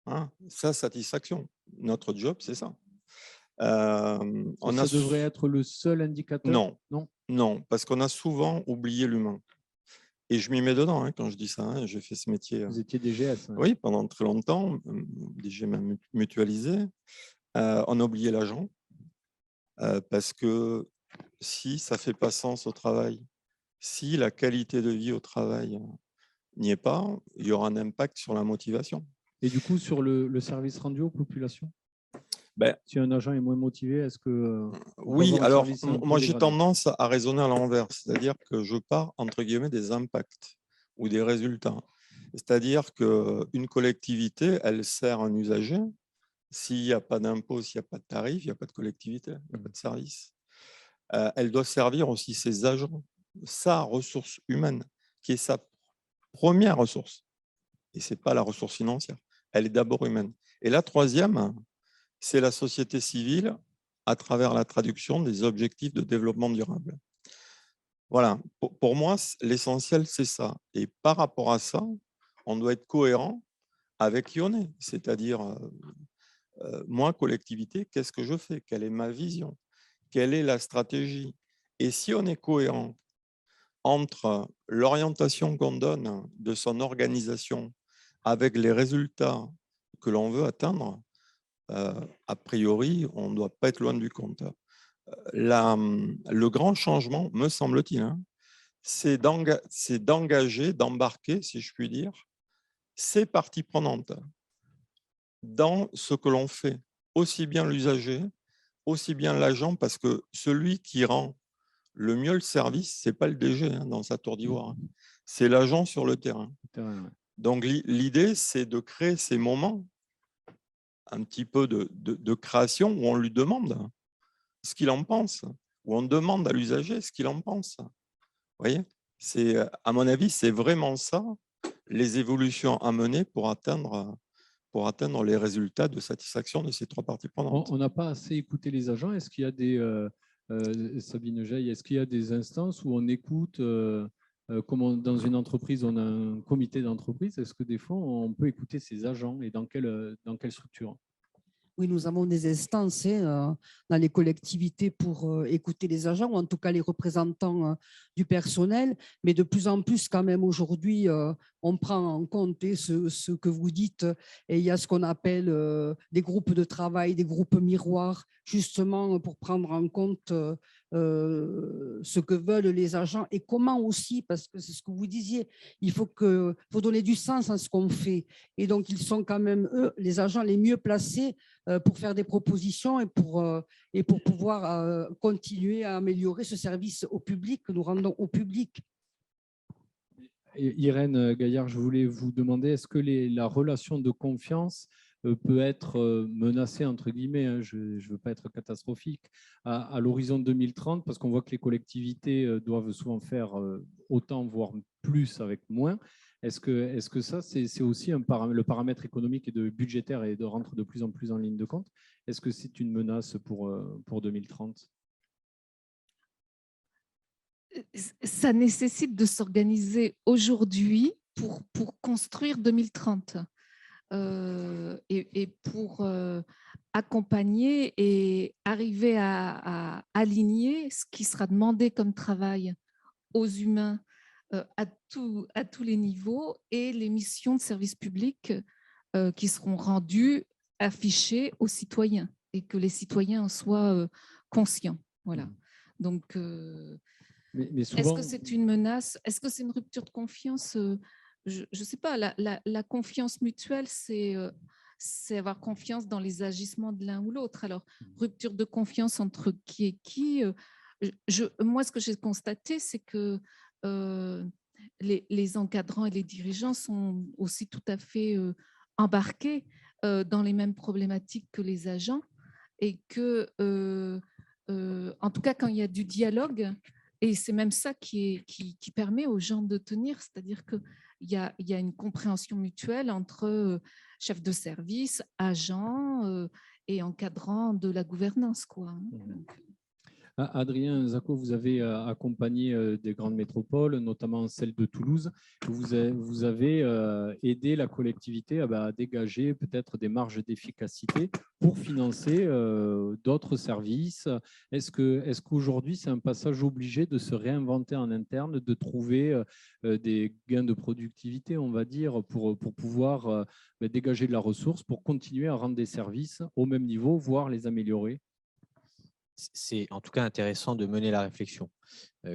Hein, sa satisfaction. Notre job, c'est ça. Ça devrait être le seul indicateur? Non, parce qu'on a souvent oublié l'humain. Et je m'y mets dedans quand je dis ça. Hein, j'ai fait ce métier. Vous étiez DGS. Oui, pendant très longtemps, DG même mutualisé. On a oublié l'agent parce que si ça ne fait pas sens au travail, si la qualité de vie au travail n'y est pas, il y aura un impact sur la motivation. Et du coup, sur le service rendu aux populations, ben, si un agent est moins motivé, est-ce que… Oui, alors moi j'ai tendance à raisonner à l'envers, c'est-à-dire que je pars entre guillemets des impacts ou des résultats. C'est-à-dire qu'une collectivité, elle sert un usager. S'il n'y a pas d'impôt, s'il n'y a pas de tarif, il n'y a pas de collectivité, il n'y a pas de service. Elle doit servir aussi ses agents, sa ressource humaine, qui est sa première ressource. Et ce n'est pas la ressource financière, elle est d'abord humaine. Et la troisième, c'est la société civile à travers la traduction des objectifs de développement durable. Voilà, pour moi, l'essentiel, c'est ça. Et par rapport à ça, on doit être cohérent avec qui on est. C'est-à-dire, moi, collectivité, qu'est-ce que je fais? Quelle est ma vision? Quelle est la stratégie? Et si on est cohérent entre l'orientation qu'on donne de son organisation avec les résultats que l'on veut atteindre, a priori, on ne doit pas être loin du compte. Le grand changement, me semble-t-il, c'est d'engager, d'embarquer, si je puis dire, ces parties prenantes dans ce que l'on fait, aussi bien l'usager, aussi bien l'agent, parce que celui qui rend le mieux le service, ce n'est pas le DG dans sa tour d'ivoire, c'est l'agent sur le terrain. Donc l'idée, c'est de créer ces moments un petit peu de création où on lui demande ce qu'il en pense, où on demande à l'usager ce qu'il en pense. Vous voyez, à mon avis, c'est vraiment ça, les évolutions à mener pour atteindre les résultats de satisfaction de ces 3 parties prenantes. On n'a pas assez écouté les agents. Est-ce qu'il y a des, Sabine Geil, est-ce qu'il y a des instances où on écoute, comme dans une entreprise, on a un comité d'entreprise, est-ce que des fois, on peut écouter ces agents et dans quelle structure? Oui, nous avons des instances dans les collectivités pour écouter les agents, ou en tout cas les représentants du personnel. Mais de plus en plus, quand même, aujourd'hui, on prend en compte ce que vous dites. Et il y a ce qu'on appelle des groupes de travail, des groupes miroirs, justement pour prendre en compte ce que veulent les agents et comment aussi, parce que c'est ce que vous disiez, il faut donner du sens à ce qu'on fait. Et donc, ils sont quand même, eux, les agents les mieux placés pour faire des propositions et pour pouvoir continuer à améliorer ce service au public que nous rendons au public. Irène Gaillard, je voulais vous demander, est-ce que la relation de confiance peut être menacée, entre guillemets, je ne veux pas être catastrophique, à l'horizon 2030, parce qu'on voit que les collectivités doivent souvent faire autant, voire plus avec moins. Est-ce que ça, c'est aussi le paramètre économique et budgétaire et de rentre de plus en plus en ligne de compte? Est-ce que c'est une menace pour 2030? Ça nécessite de s'organiser aujourd'hui pour construire 2030 et pour accompagner et arriver à aligner ce qui sera demandé comme travail aux humains à tous les niveaux et les missions de service public qui seront rendues, affichées aux citoyens et que les citoyens en soient conscients. Voilà. Donc, mais souvent... est-ce que c'est une menace? Est-ce que c'est une rupture de confiance? Je ne sais pas. La confiance mutuelle, c'est avoir confiance dans les agissements de l'un ou l'autre. Alors, rupture de confiance entre qui et qui, moi, ce que j'ai constaté, c'est que les encadrants et les dirigeants sont aussi tout à fait embarqués dans les mêmes problématiques que les agents et que, en tout cas, quand il y a du dialogue, et c'est même ça qui permet aux gens de tenir, c'est-à-dire qu'il y a une compréhension mutuelle entre chefs de service, agents et encadrants de la gouvernance, quoi. Adrien Zacco, vous avez accompagné des grandes métropoles, notamment celle de Toulouse. Vous avez aidé la collectivité à dégager peut-être des marges d'efficacité pour financer d'autres services. Est-ce qu'aujourd'hui, c'est un passage obligé de se réinventer en interne, de trouver des gains de productivité, on va dire, pour pouvoir dégager de la ressource, pour continuer à rendre des services au même niveau, voire les améliorer? C'est en tout cas intéressant de mener la réflexion.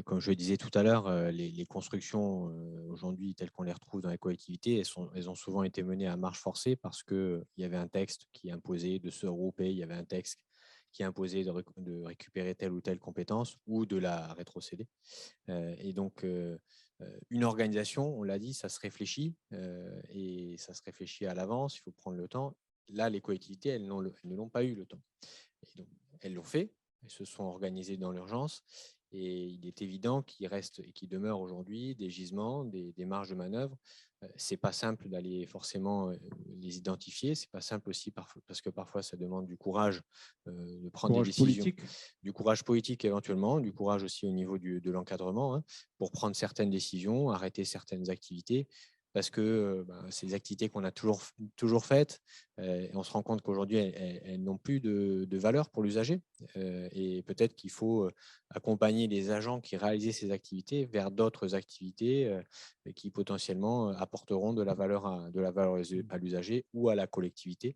Comme je le disais tout à l'heure, les constructions aujourd'hui telles qu'on les retrouve dans les collectivités, elles ont souvent été menées à marche forcée parce qu'il y avait un texte qui imposait de se regrouper, il y avait un texte qui imposait de récupérer telle ou telle compétence ou de la rétrocéder. Et donc, une organisation, on l'a dit, ça se réfléchit et ça se réfléchit à l'avance, il faut prendre le temps. Là, les collectivités, elles ne l'ont pas eu le temps. Et donc, elles l'ont fait. Elles se sont organisées dans l'urgence et il est évident qu'il reste et qu'il demeure aujourd'hui des gisements, des marges de manœuvre. C'est pas simple d'aller forcément les identifier. C'est pas simple aussi parce que parfois ça demande du courage de prendre des décisions, du courage politique éventuellement, du courage aussi au niveau de l'encadrement pour prendre certaines décisions, arrêter certaines activités. Parce que c'est des activités qu'on a toujours faites. Et on se rend compte qu'aujourd'hui, elles n'ont plus de valeur pour l'usager. Et peut-être qu'il faut accompagner les agents qui réalisaient ces activités vers d'autres activités qui potentiellement apporteront de la valeur à l'usager ou à la collectivité.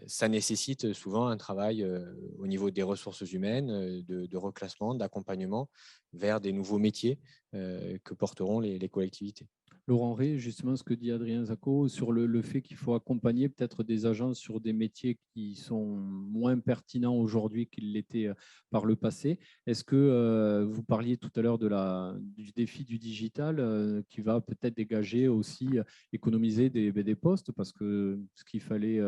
Ça nécessite souvent un travail au niveau des ressources humaines, de reclassement, d'accompagnement vers des nouveaux métiers que porteront les collectivités. Laurent Rey, justement, ce que dit Adrien Zacco sur le fait qu'il faut accompagner peut-être des agents sur des métiers qui sont moins pertinents aujourd'hui qu'ils l'étaient par le passé. Est-ce que vous parliez tout à l'heure du défi du digital qui va peut-être dégager aussi, économiser des postes parce que ce qu'il fallait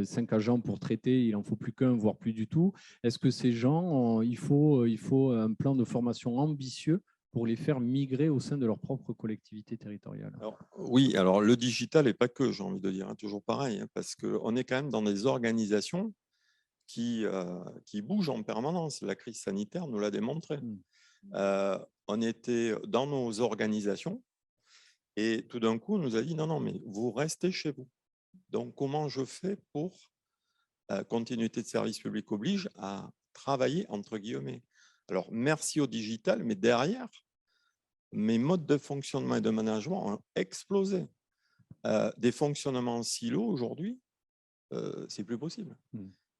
5 agents pour traiter, il n'en faut plus qu'un, voire plus du tout. Est-ce que ces gens, il faut un plan de formation ambitieux pour les faire migrer au sein de leur propre collectivité territoriale? Oui, alors le digital n'est pas que, j'ai envie de dire, toujours pareil, parce qu'on est quand même dans des organisations qui bougent en permanence. La crise sanitaire nous l'a démontré. On était dans nos organisations et tout d'un coup, on nous a dit non, mais vous restez chez vous. Donc, comment je fais pour continuité de service public oblige à travailler entre guillemets? Alors, merci au digital, mais derrière, mes modes de fonctionnement et de management ont explosé. Des fonctionnements en silo aujourd'hui, c'est plus possible.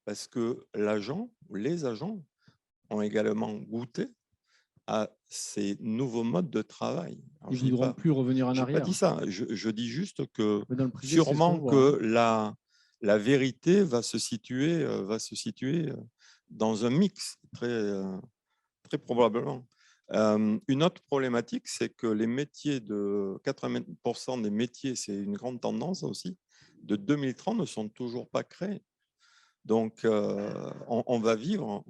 Parce que l'agent, les agents ont également goûté à ces nouveaux modes de travail. Alors, ils ne voudront plus revenir en arrière. Je n'ai pas dit ça. Je dis juste que privé, sûrement que la vérité va se situer dans un mix, très probablement. Une autre problématique, c'est que les métiers 80% des métiers, c'est une grande tendance aussi, de 2030 ne sont toujours pas créés. Donc, on va vivre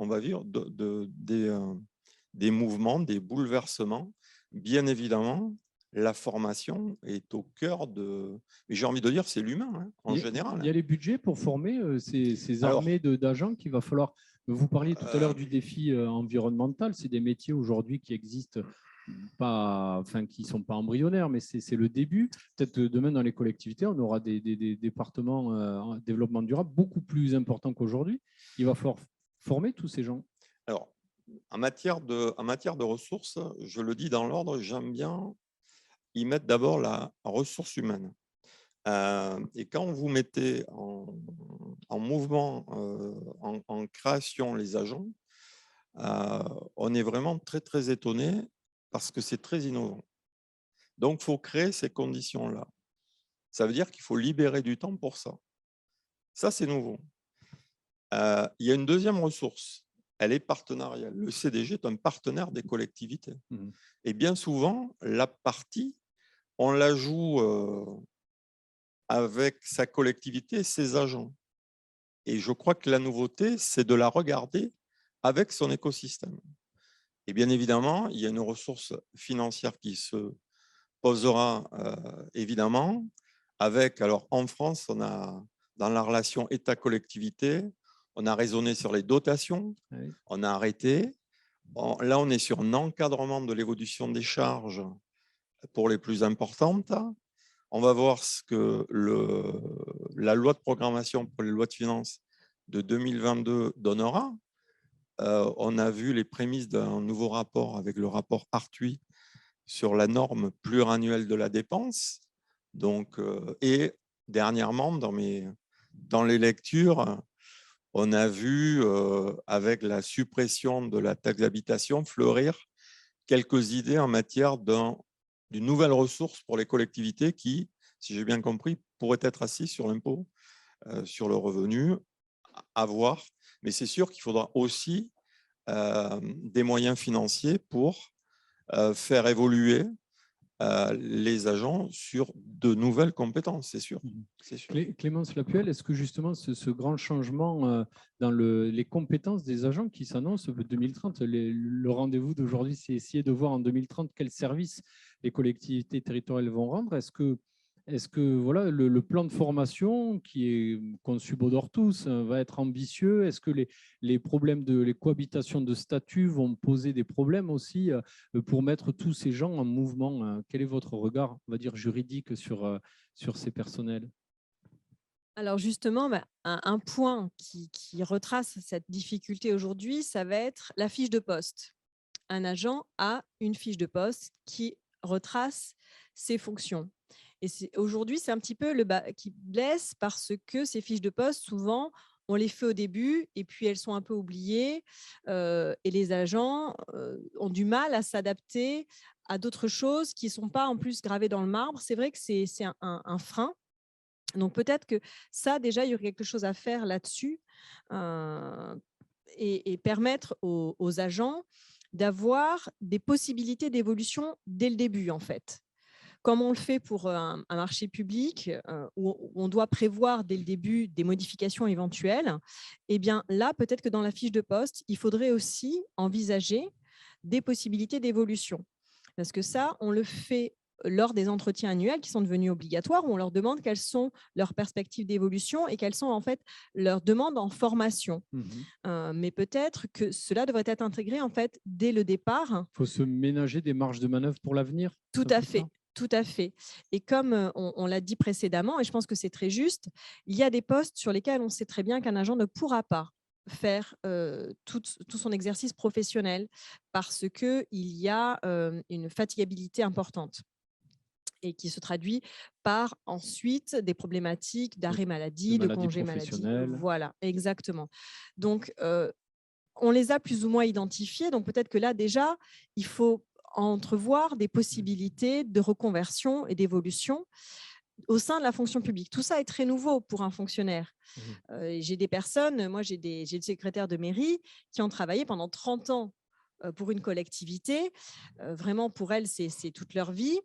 des mouvements, des bouleversements. Bien évidemment, la formation est au cœur de… Mais j'ai envie de dire, c'est l'humain, hein, en général. Il y a les budgets pour former ces armées d'agents qu'il va falloir… Vous parliez tout à l'heure du défi environnemental. C'est des métiers aujourd'hui qui existent, qui ne sont pas embryonnaires, mais c'est le début. Peut-être demain, dans les collectivités, on aura des départements en développement durable beaucoup plus importants qu'aujourd'hui. Il va falloir former tous ces gens. Alors, en matière de ressources, je le dis dans l'ordre, j'aime bien y mettre d'abord la ressource humaine. Et quand vous mettez en mouvement, en création les agents, on est vraiment très, très étonné parce que c'est très innovant. Donc, il faut créer ces conditions-là. Ça veut dire qu'il faut libérer du temps pour ça. Ça, c'est nouveau. Il y a une deuxième ressource. Elle est partenariale. Le CDG est un partenaire des collectivités. Et bien souvent, la partie, on la joue avec sa collectivité et ses agents. Et je crois que la nouveauté, c'est de la regarder avec son écosystème. Et bien évidemment, il y a une ressource financière qui se posera évidemment avec, alors en France, on a dans la relation État-collectivité, on a raisonné sur les dotations, on a arrêté. Là, on est sur un encadrement de l'évolution des charges pour les plus importantes. On va voir ce que la loi de programmation pour les lois de finances de 2022 donnera. On a vu les prémices d'un nouveau rapport avec le rapport Arthuis sur la norme pluriannuelle de la dépense. Donc, et dernièrement, dans les lectures, on a vu, avec la suppression de la taxe d'habitation, fleurir quelques idées en matière d'une nouvelle ressource pour les collectivités qui, si j'ai bien compris, pourrait être assises sur l'impôt, sur le revenu, à voir. Mais c'est sûr qu'il faudra aussi des moyens financiers pour faire évoluer les agents sur de nouvelles compétences, c'est sûr. Clémence Lapuelle, est-ce que justement ce grand changement dans les compétences des agents qui s'annonce 2030, le rendez-vous d'aujourd'hui, c'est essayer de voir en 2030 quels services les collectivités territoriales vont rendre. Est-ce que voilà, le plan de formation qui est conçu Baudor tous va être ambitieux? Est-ce que les problèmes les cohabitations de statut vont poser des problèmes aussi pour mettre tous ces gens en mouvement? Quel est votre regard, on va dire, juridique sur ces personnels? Alors justement, un point qui retrace cette difficulté aujourd'hui, ça va être la fiche de poste. Un agent a une fiche de poste qui retrace ses fonctions. Et aujourd'hui, c'est un petit peu le bas qui blesse parce que ces fiches de poste, souvent, on les fait au début et puis elles sont un peu oubliées et les agents ont du mal à s'adapter à d'autres choses qui ne sont pas en plus gravées dans le marbre. C'est vrai que c'est un frein. Donc peut-être que ça, déjà, il y aurait quelque chose à faire là-dessus et permettre aux agents d'avoir des possibilités d'évolution dès le début, en fait. Comme on le fait pour un marché public où on doit prévoir dès le début des modifications éventuelles, eh bien là, peut-être que dans la fiche de poste, il faudrait aussi envisager des possibilités d'évolution. Parce que ça, on le fait lors des entretiens annuels qui sont devenus obligatoires, où on leur demande quelles sont leurs perspectives d'évolution et quelles sont en fait leurs demandes en formation. Mais peut-être que cela devrait être intégré en fait dès le départ. Il faut se ménager des marges de manœuvre pour l'avenir. Tout à fait. Tout à fait. Et comme on l'a dit précédemment, et je pense que c'est très juste, il y a des postes sur lesquels on sait très bien qu'un agent ne pourra pas faire tout son exercice professionnel parce qu'il y a une fatigabilité importante et qui se traduit par ensuite des problématiques d'arrêt maladie, de congé maladie. Voilà, exactement. Donc, on les a plus ou moins identifiés. Donc, peut-être que là, déjà, il faut entrevoir des possibilités de reconversion et d'évolution au sein de la fonction publique. Tout ça est très nouveau pour un fonctionnaire. J'ai des personnes, moi j'ai des secrétaires de mairie qui ont travaillé pendant 30 ans pour une collectivité. Vraiment, pour elles, c'est toute leur vie.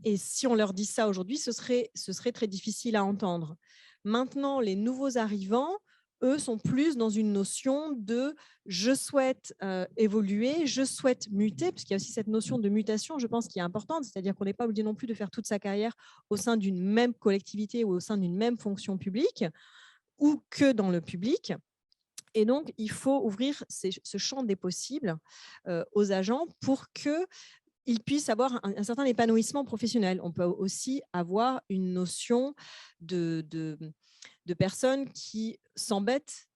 Et si on leur dit ça aujourd'hui, ce serait très difficile à entendre. Maintenant, les nouveaux arrivants eux sont plus dans une notion de je souhaite évoluer, je souhaite muter, parce qu'il y a aussi cette notion de mutation, je pense, qui est importante, c'est-à-dire qu'on n'est pas obligé non plus de faire toute sa carrière au sein d'une même collectivité ou au sein d'une même fonction publique ou que dans le public. Et donc, il faut ouvrir ce champ des possibles aux agents pour qu'ils puissent avoir un certain épanouissement professionnel. On peut aussi avoir une notion de personnes qui s'embêtent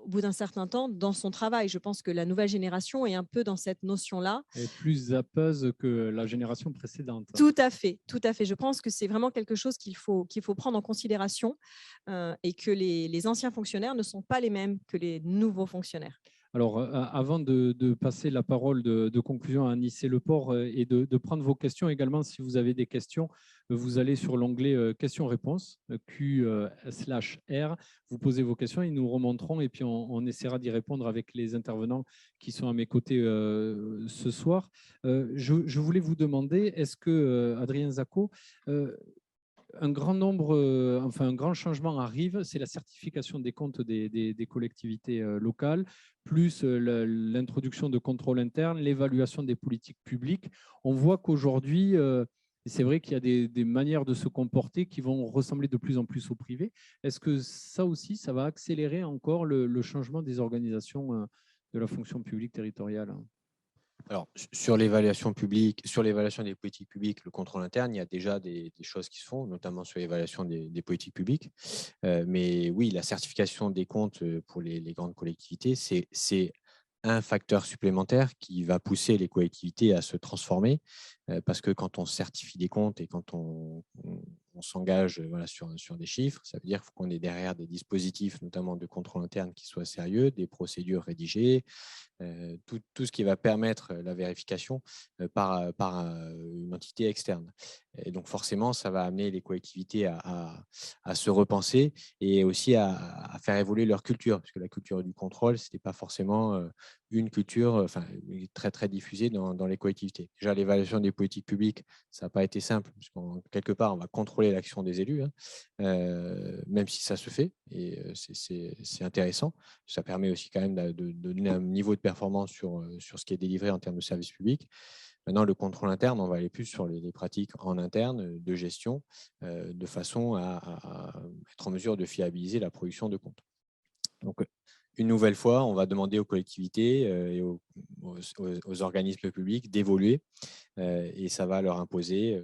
au bout d'un certain temps dans son travail. Je pense que la nouvelle génération est un peu dans cette notion-là. Elle est plus zappeuse que la génération précédente. Tout à fait, tout à fait. Je pense que c'est vraiment quelque chose qu'il faut prendre en considération et que les anciens fonctionnaires ne sont pas les mêmes que les nouveaux fonctionnaires. Alors, avant de passer la parole de conclusion à Anissé Leport et de prendre vos questions également, si vous avez des questions, vous allez sur l'onglet questions-réponses, Q/R, vous posez vos questions, ils nous remonteront et puis on essaiera d'y répondre avec les intervenants qui sont à mes côtés ce soir. Je voulais vous demander, est-ce que, Adrien Zacco, un grand changement arrive, c'est la certification des comptes des collectivités locales, plus l'introduction de contrôle interne, l'évaluation des politiques publiques. On voit qu'aujourd'hui, c'est vrai qu'il y a des manières de se comporter qui vont ressembler de plus en plus au privé. Est-ce que ça aussi, ça va accélérer encore le changement des organisations de la fonction publique territoriale ? Alors, sur l'évaluation publique, sur l'évaluation des politiques publiques, le contrôle interne, il y a déjà des choses qui se font, notamment sur l'évaluation des politiques publiques. Mais oui, la certification des comptes pour les grandes collectivités, c'est un facteur supplémentaire qui va pousser les collectivités à se transformer, parce que quand on certifie des comptes et quand on s'engage sur des chiffres, ça veut dire qu'on est derrière des dispositifs, notamment de contrôle interne, qui soient sérieux, des procédures rédigées, tout ce qui va permettre la vérification par une entité externe. Et donc forcément, ça va amener les collectivités à se repenser et aussi à faire évoluer leur culture, parce que la culture du contrôle, ce n'est pas forcément une culture très, très diffusée dans les collectivités. Déjà, l'évaluation des politiques publiques, ça n'a pas été simple, parce qu'en quelque part, on va contrôler l'action des élus, même si ça se fait, et c'est intéressant. Ça permet aussi quand même de donner un niveau de performance sur ce qui est délivré en termes de service public. Maintenant, le contrôle interne, on va aller plus sur les pratiques en interne de gestion, de façon à être en mesure de fiabiliser la production de comptes. Donc, une nouvelle fois, on va demander aux collectivités et aux organismes publics d'évoluer et ça va leur imposer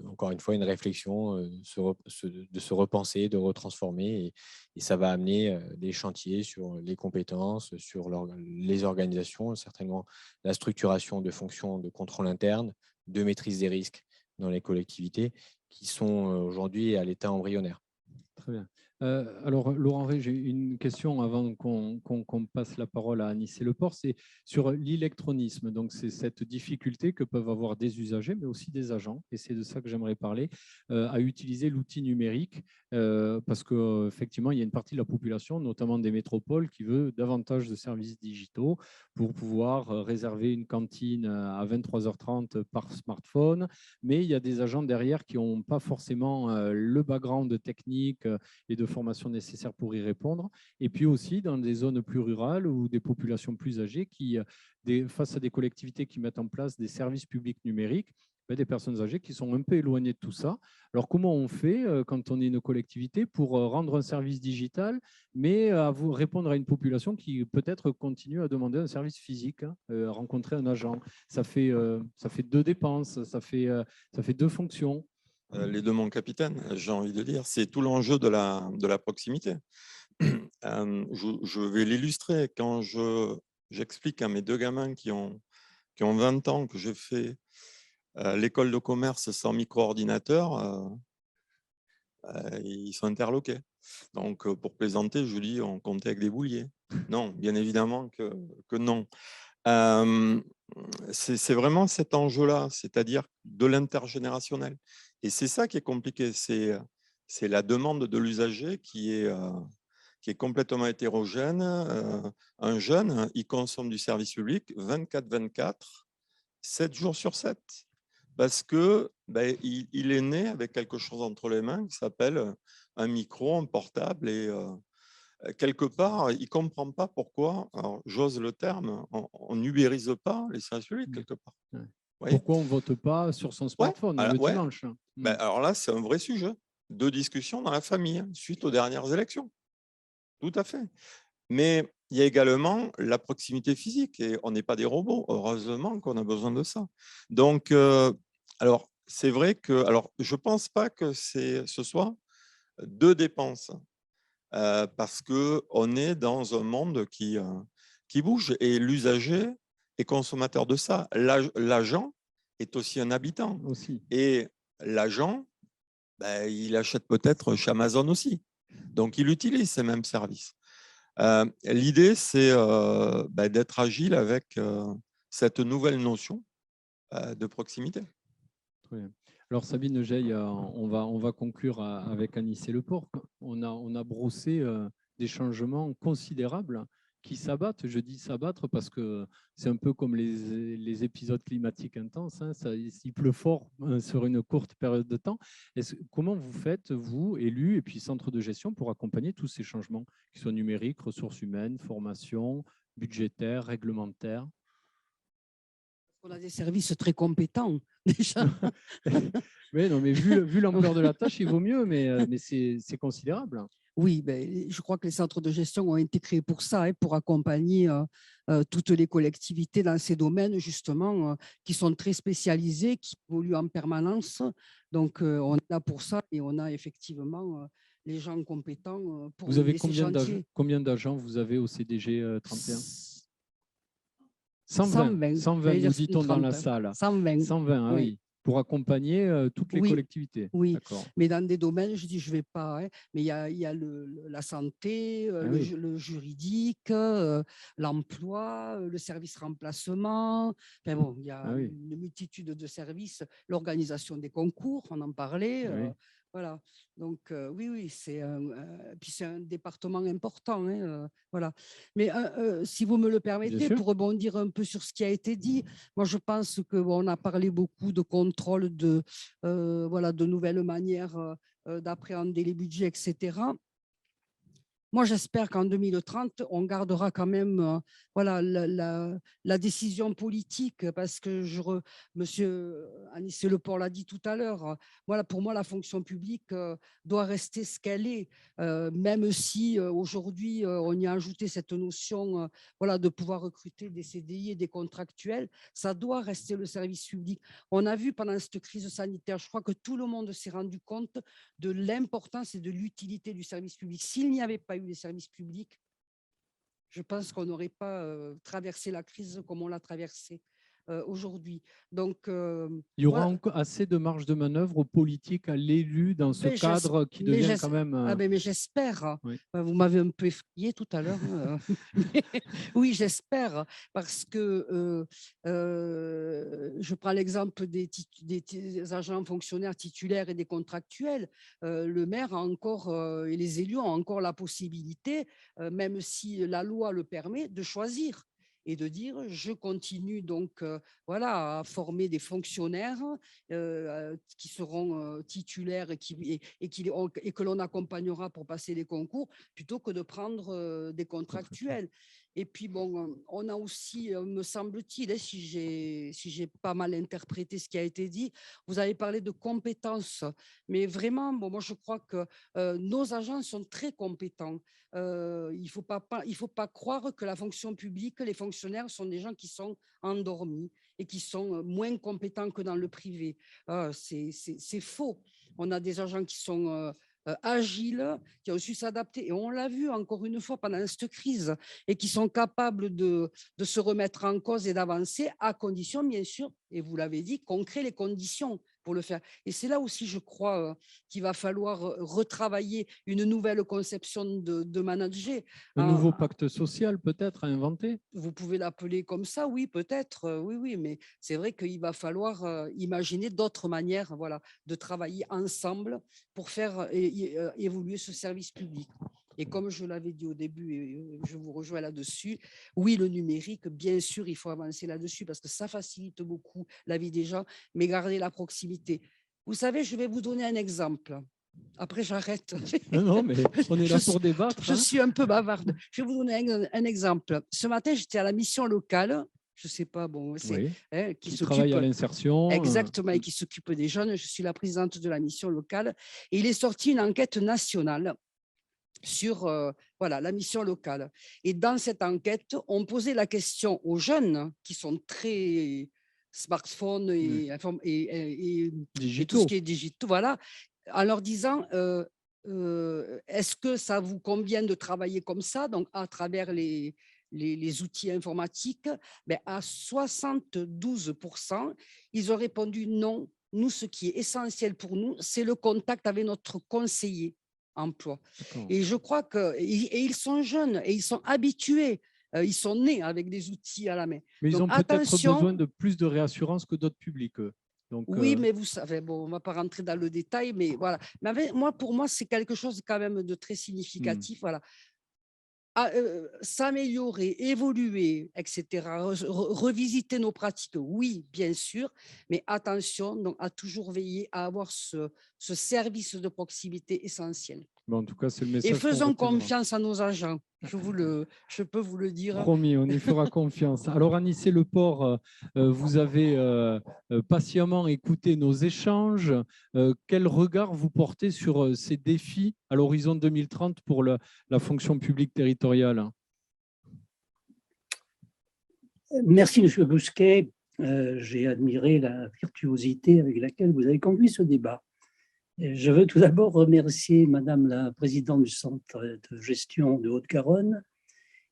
encore une fois une réflexion, de se repenser, de retransformer et ça va amener des chantiers sur les compétences, sur les organisations, certainement la structuration de fonctions de contrôle interne, de maîtrise des risques dans les collectivités qui sont aujourd'hui à l'état embryonnaire. Très bien. Alors, Laurent Rey, j'ai une question avant qu'on passe la parole à Anissé Leport. C'est sur l'électronisme. Donc, c'est cette difficulté que peuvent avoir des usagers, mais aussi des agents, et c'est de ça que j'aimerais parler, à utiliser l'outil numérique, parce qu'effectivement, il y a une partie de la population, notamment des métropoles, qui veut davantage de services digitaux pour pouvoir réserver une cantine à 23h30 par smartphone. Mais il y a des agents derrière qui n'ont pas forcément le background technique et de formation nécessaire pour y répondre. Et puis aussi dans des zones plus rurales ou des populations plus âgées qui, face à des collectivités qui mettent en place des services publics numériques, des personnes âgées qui sont un peu éloignées de tout ça. Alors, comment on fait quand on est une collectivité pour rendre un service digital, mais répondre à une population qui peut-être continue à demander un service physique, rencontrer un agent? Ça fait deux dépenses, ça fait deux fonctions. Les deux, mon capitaine, j'ai envie de dire, c'est tout l'enjeu de la proximité. Je vais l'illustrer quand j'explique à mes deux gamins qui ont 20 ans que j'ai fait l'école de commerce sans micro-ordinateur, ils sont interloqués. Donc, pour plaisanter, je dis on comptait avec des bouliers. Non, bien évidemment que non. C'est vraiment cet enjeu-là, c'est-à-dire de l'intergénérationnel. Et c'est ça qui est compliqué, c'est la demande de l'usager qui est complètement hétérogène. Un jeune, il consomme du service public 24/24, 7 jours sur 7, parce que il est né avec quelque chose entre les mains qui s'appelle un micro, un portable quelque part, il ne comprend pas pourquoi, alors j'ose le terme, on n'ubérise pas les services publics quelque part. Ouais. Pourquoi on ne vote pas sur son smartphone le dimanche? Alors là, c'est un vrai sujet de discussion dans la famille suite aux dernières élections. Tout à fait. Mais il y a également la proximité physique et on n'est pas des robots. Heureusement qu'on a besoin de ça. Donc, alors, c'est vrai que, alors, je ne pense pas que ce soit deux dépenses parce qu'on est dans un monde qui bouge et l'usager est consommateur de ça. L'agent est aussi un habitant. Et l'agent, il achète peut-être chez Amazon aussi. Donc, il utilise ces mêmes services. L'idée, c'est d'être agile avec cette nouvelle notion de proximité. Très bien. Alors, Sabine Geil, on va conclure avec Anicet Leport. On a brossé des changements considérables qui s'abattent. Je dis s'abattre parce que c'est un peu comme les épisodes climatiques intenses. Il pleut fort sur une courte période de temps. Comment vous faites, vous, élus et puis centres de gestion, pour accompagner tous ces changements, qu'ils soient numériques, ressources humaines, formation, budgétaires, réglementaires? On a des services très compétents, déjà. Oui, non, mais vu l'ampleur de la tâche, il vaut mieux, mais c'est considérable. Oui, je crois que les centres de gestion ont été créés pour ça, pour accompagner toutes les collectivités dans ces domaines, justement, qui sont très spécialisés, qui évoluent en permanence. Donc, on est là pour ça et on a effectivement les gens compétents pour vous avez mener ces chantiers. Combien d'agents vous avez au CDG 31? 120, 120 nous dit-on dans la salle. 120, oui. Pour accompagner toutes les collectivités. Oui, mais dans des domaines, je dis, je ne vais pas, mais il y a la santé, le juridique, l'emploi, le service remplacement. Enfin bon, il y a une multitude de services, l'organisation des concours, on en parlait. Voilà. Donc, oui, c'est un département important. Voilà. Mais si vous me le permettez, pour rebondir un peu sur ce qui a été dit, moi, je pense qu'on a parlé beaucoup de contrôle, de nouvelles manières d'appréhender les budgets, etc. Moi, j'espère qu'en 2030, on gardera quand même la décision politique, parce que Monsieur Anicet Leport l'a dit tout à l'heure, pour moi, la fonction publique doit rester ce qu'elle est, même si aujourd'hui, on y a ajouté cette notion de pouvoir recruter des CDI et des contractuels, ça doit rester le service public. On a vu pendant cette crise sanitaire, je crois que tout le monde s'est rendu compte de l'importance et de l'utilité du service public. S'il n'y avait pas eu les services publics, je pense qu'on n'aurait pas traversé la crise comme on l'a traversée aujourd'hui. Donc, il y aura encore assez de marge de manœuvre aux politiques, à l'élu dans ce cadre qui devient quand même… mais j'espère. Oui. Vous m'avez un peu effrayé tout à l'heure. Oui, j'espère, parce que je prends l'exemple des agents fonctionnaires titulaires et des contractuels. Le maire a encore, et les élus ont encore la possibilité, même si la loi le permet, de choisir et de dire, je continue donc à former des fonctionnaires qui seront titulaires et que l'on accompagnera pour passer les concours, plutôt que de prendre des contractuels. Et puis, bon, on a aussi, me semble-t-il, si j'ai pas mal interprété ce qui a été dit, vous avez parlé de compétences. Mais vraiment, moi, je crois que nos agents sont très compétents. Il ne faut pas croire que la fonction publique, les fonctionnaires sont des gens qui sont endormis et qui sont moins compétents que dans le privé. C'est faux. On a des agents qui sont… agiles, qui ont su s'adapter, et on l'a vu encore une fois pendant cette crise, et qui sont capables de se remettre en cause et d'avancer, à condition, bien sûr, et vous l'avez dit, qu'on crée les conditions pour le faire. Et c'est là aussi, je crois, qu'il va falloir retravailler une nouvelle conception de manager. Un nouveau pacte social, peut-être, à inventer? Vous pouvez l'appeler comme ça, oui, peut-être, oui, mais c'est vrai qu'il va falloir imaginer d'autres manières de travailler ensemble pour faire évoluer ce service public. Et comme je l'avais dit au début, et je vous rejoins là-dessus, oui, le numérique, bien sûr, il faut avancer là-dessus parce que ça facilite beaucoup la vie des gens, mais garder la proximité. Vous savez, je vais vous donner un exemple. Après, j'arrête. Non, mais on est là pour débattre. Je suis un peu bavarde. Je vais vous donner un exemple. Ce matin, j'étais à la mission locale. Je ne sais pas, bon, c'est Oui. qui travaille à l'insertion. Exactement, et qui s'occupe des jeunes. Je suis la présidente de la mission locale. Et il est sorti une enquête nationale sur voilà, la mission locale. Et dans cette enquête, on posait la question aux jeunes qui sont très smartphones et tout ce qui est digital, voilà, en leur disant est-ce que ça vous convient de travailler comme ça, donc à travers les outils informatiques? Ben, à 72%, ils ont répondu non. Nous, ce qui est essentiel pour nous, c'est le contact avec notre conseiller emploi. Et je crois que ils sont jeunes et ils sont habitués. Ils sont nés avec des outils à la main. Mais ils ont peut-être besoin de plus de réassurance que d'autres publics. Donc, oui, mais vous savez, bon, on ne va pas rentrer dans le détail, mais voilà. Mais pour moi, c'est quelque chose quand même de très significatif. Voilà. S'améliorer, évoluer, etc., revisiter nos pratiques, oui, bien sûr, mais attention donc, à toujours veiller à avoir ce service de proximité essentiel. Bon, en tout cas, c'est le message. Et faisons confiance à nos agents, je peux vous le dire. Promis, on y fera confiance. Alors, Anissé Leport, vous avez patiemment écouté nos échanges. Quel regard vous portez sur ces défis à l'horizon 2030 pour la fonction publique territoriale? Merci, M. Bousquet. J'ai admiré la virtuosité avec laquelle vous avez conduit ce débat. Je veux tout d'abord remercier Madame la présidente du Centre de gestion de Haute-Garonne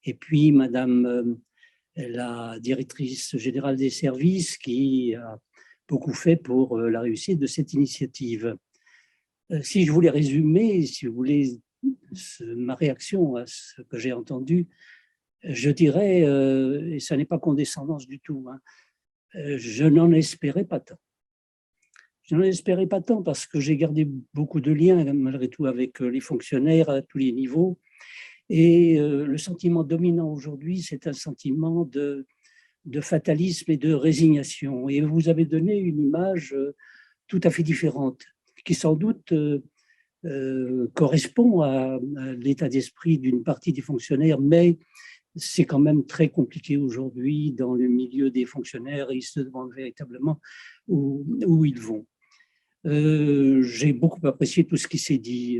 et puis Madame la directrice générale des services qui a beaucoup fait pour la réussite de cette initiative. Si je voulais résumer, si vous voulez, ma réaction à ce que j'ai entendu, je dirais, et ça n'est pas condescendance du tout, hein, je n'en espérais pas tant. Je n'en espérais pas tant parce que j'ai gardé beaucoup de liens, malgré tout, avec les fonctionnaires à tous les niveaux. Et le sentiment dominant aujourd'hui, c'est un sentiment de fatalisme et de résignation. Et vous avez donné une image tout à fait différente, qui sans doute correspond à l'état d'esprit d'une partie des fonctionnaires, mais c'est quand même très compliqué aujourd'hui dans le milieu des fonctionnaires et ils se demandent véritablement où ils vont. J'ai beaucoup apprécié tout ce qui s'est dit.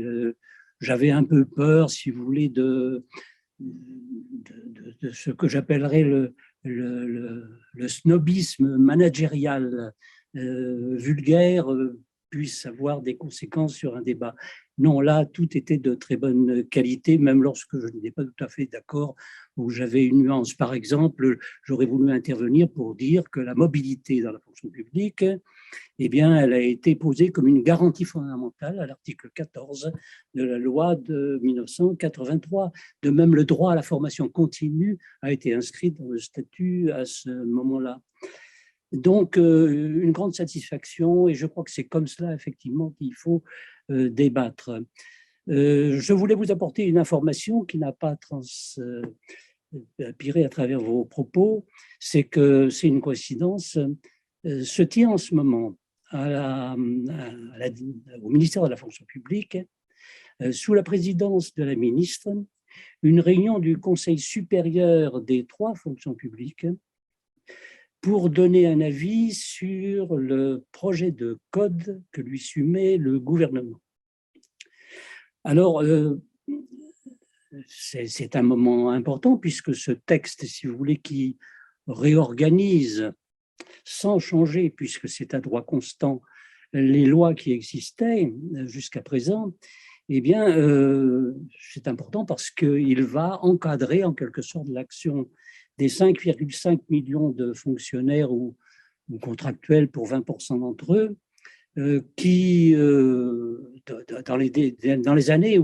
J'avais un peu peur, si vous voulez, de ce que j'appellerais le snobisme managérial vulgaire puisse avoir des conséquences sur un débat. Non, là, tout était de très bonne qualité, même lorsque je n'étais pas tout à fait d'accord, où j'avais une nuance. Par exemple, j'aurais voulu intervenir pour dire que la mobilité dans la fonction publique, eh bien, elle a été posée comme une garantie fondamentale à l'article 14 de la loi de 1983. De même, le droit à la formation continue a été inscrit dans le statut à ce moment-là. Donc, une grande satisfaction, et je crois que c'est comme cela, effectivement, qu'il faut débattre. Je voulais vous apporter une information qui n'a pas transpiré à travers vos propos, c'est que c'est une coïncidence, se tient en ce moment au ministère de la fonction publique, sous la présidence de la ministre, une réunion du Conseil supérieur des 3 fonctions publiques pour donner un avis sur le projet de code que lui soumet le gouvernement. Alors, c'est un moment important puisque ce texte, si vous voulez, qui réorganise sans changer, puisque c'est à droit constant, les lois qui existaient jusqu'à présent, eh bien, c'est important parce qu'il va encadrer en quelque sorte l'action des 5,5 millions de fonctionnaires ou contractuels pour 20% d'entre eux, qui, dans les années,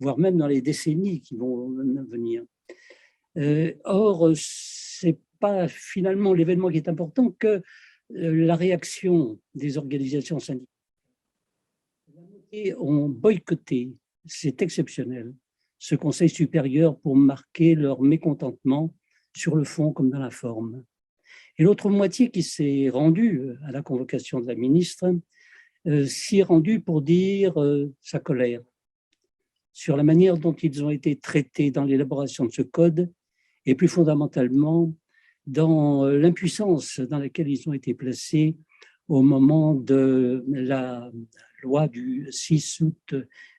voire même dans les décennies qui vont venir. Or, c'est pas finalement l'événement qui est important que la réaction des organisations syndicales ont boycotté, c'est exceptionnel, ce Conseil supérieur pour marquer leur mécontentement sur le fond comme dans la forme. Et l'autre moitié qui s'est rendue à la convocation de la ministre s'y est rendu pour dire sa colère sur la manière dont ils ont été traités dans l'élaboration de ce code et plus fondamentalement dans l'impuissance dans laquelle ils ont été placés au moment de la loi du 6 août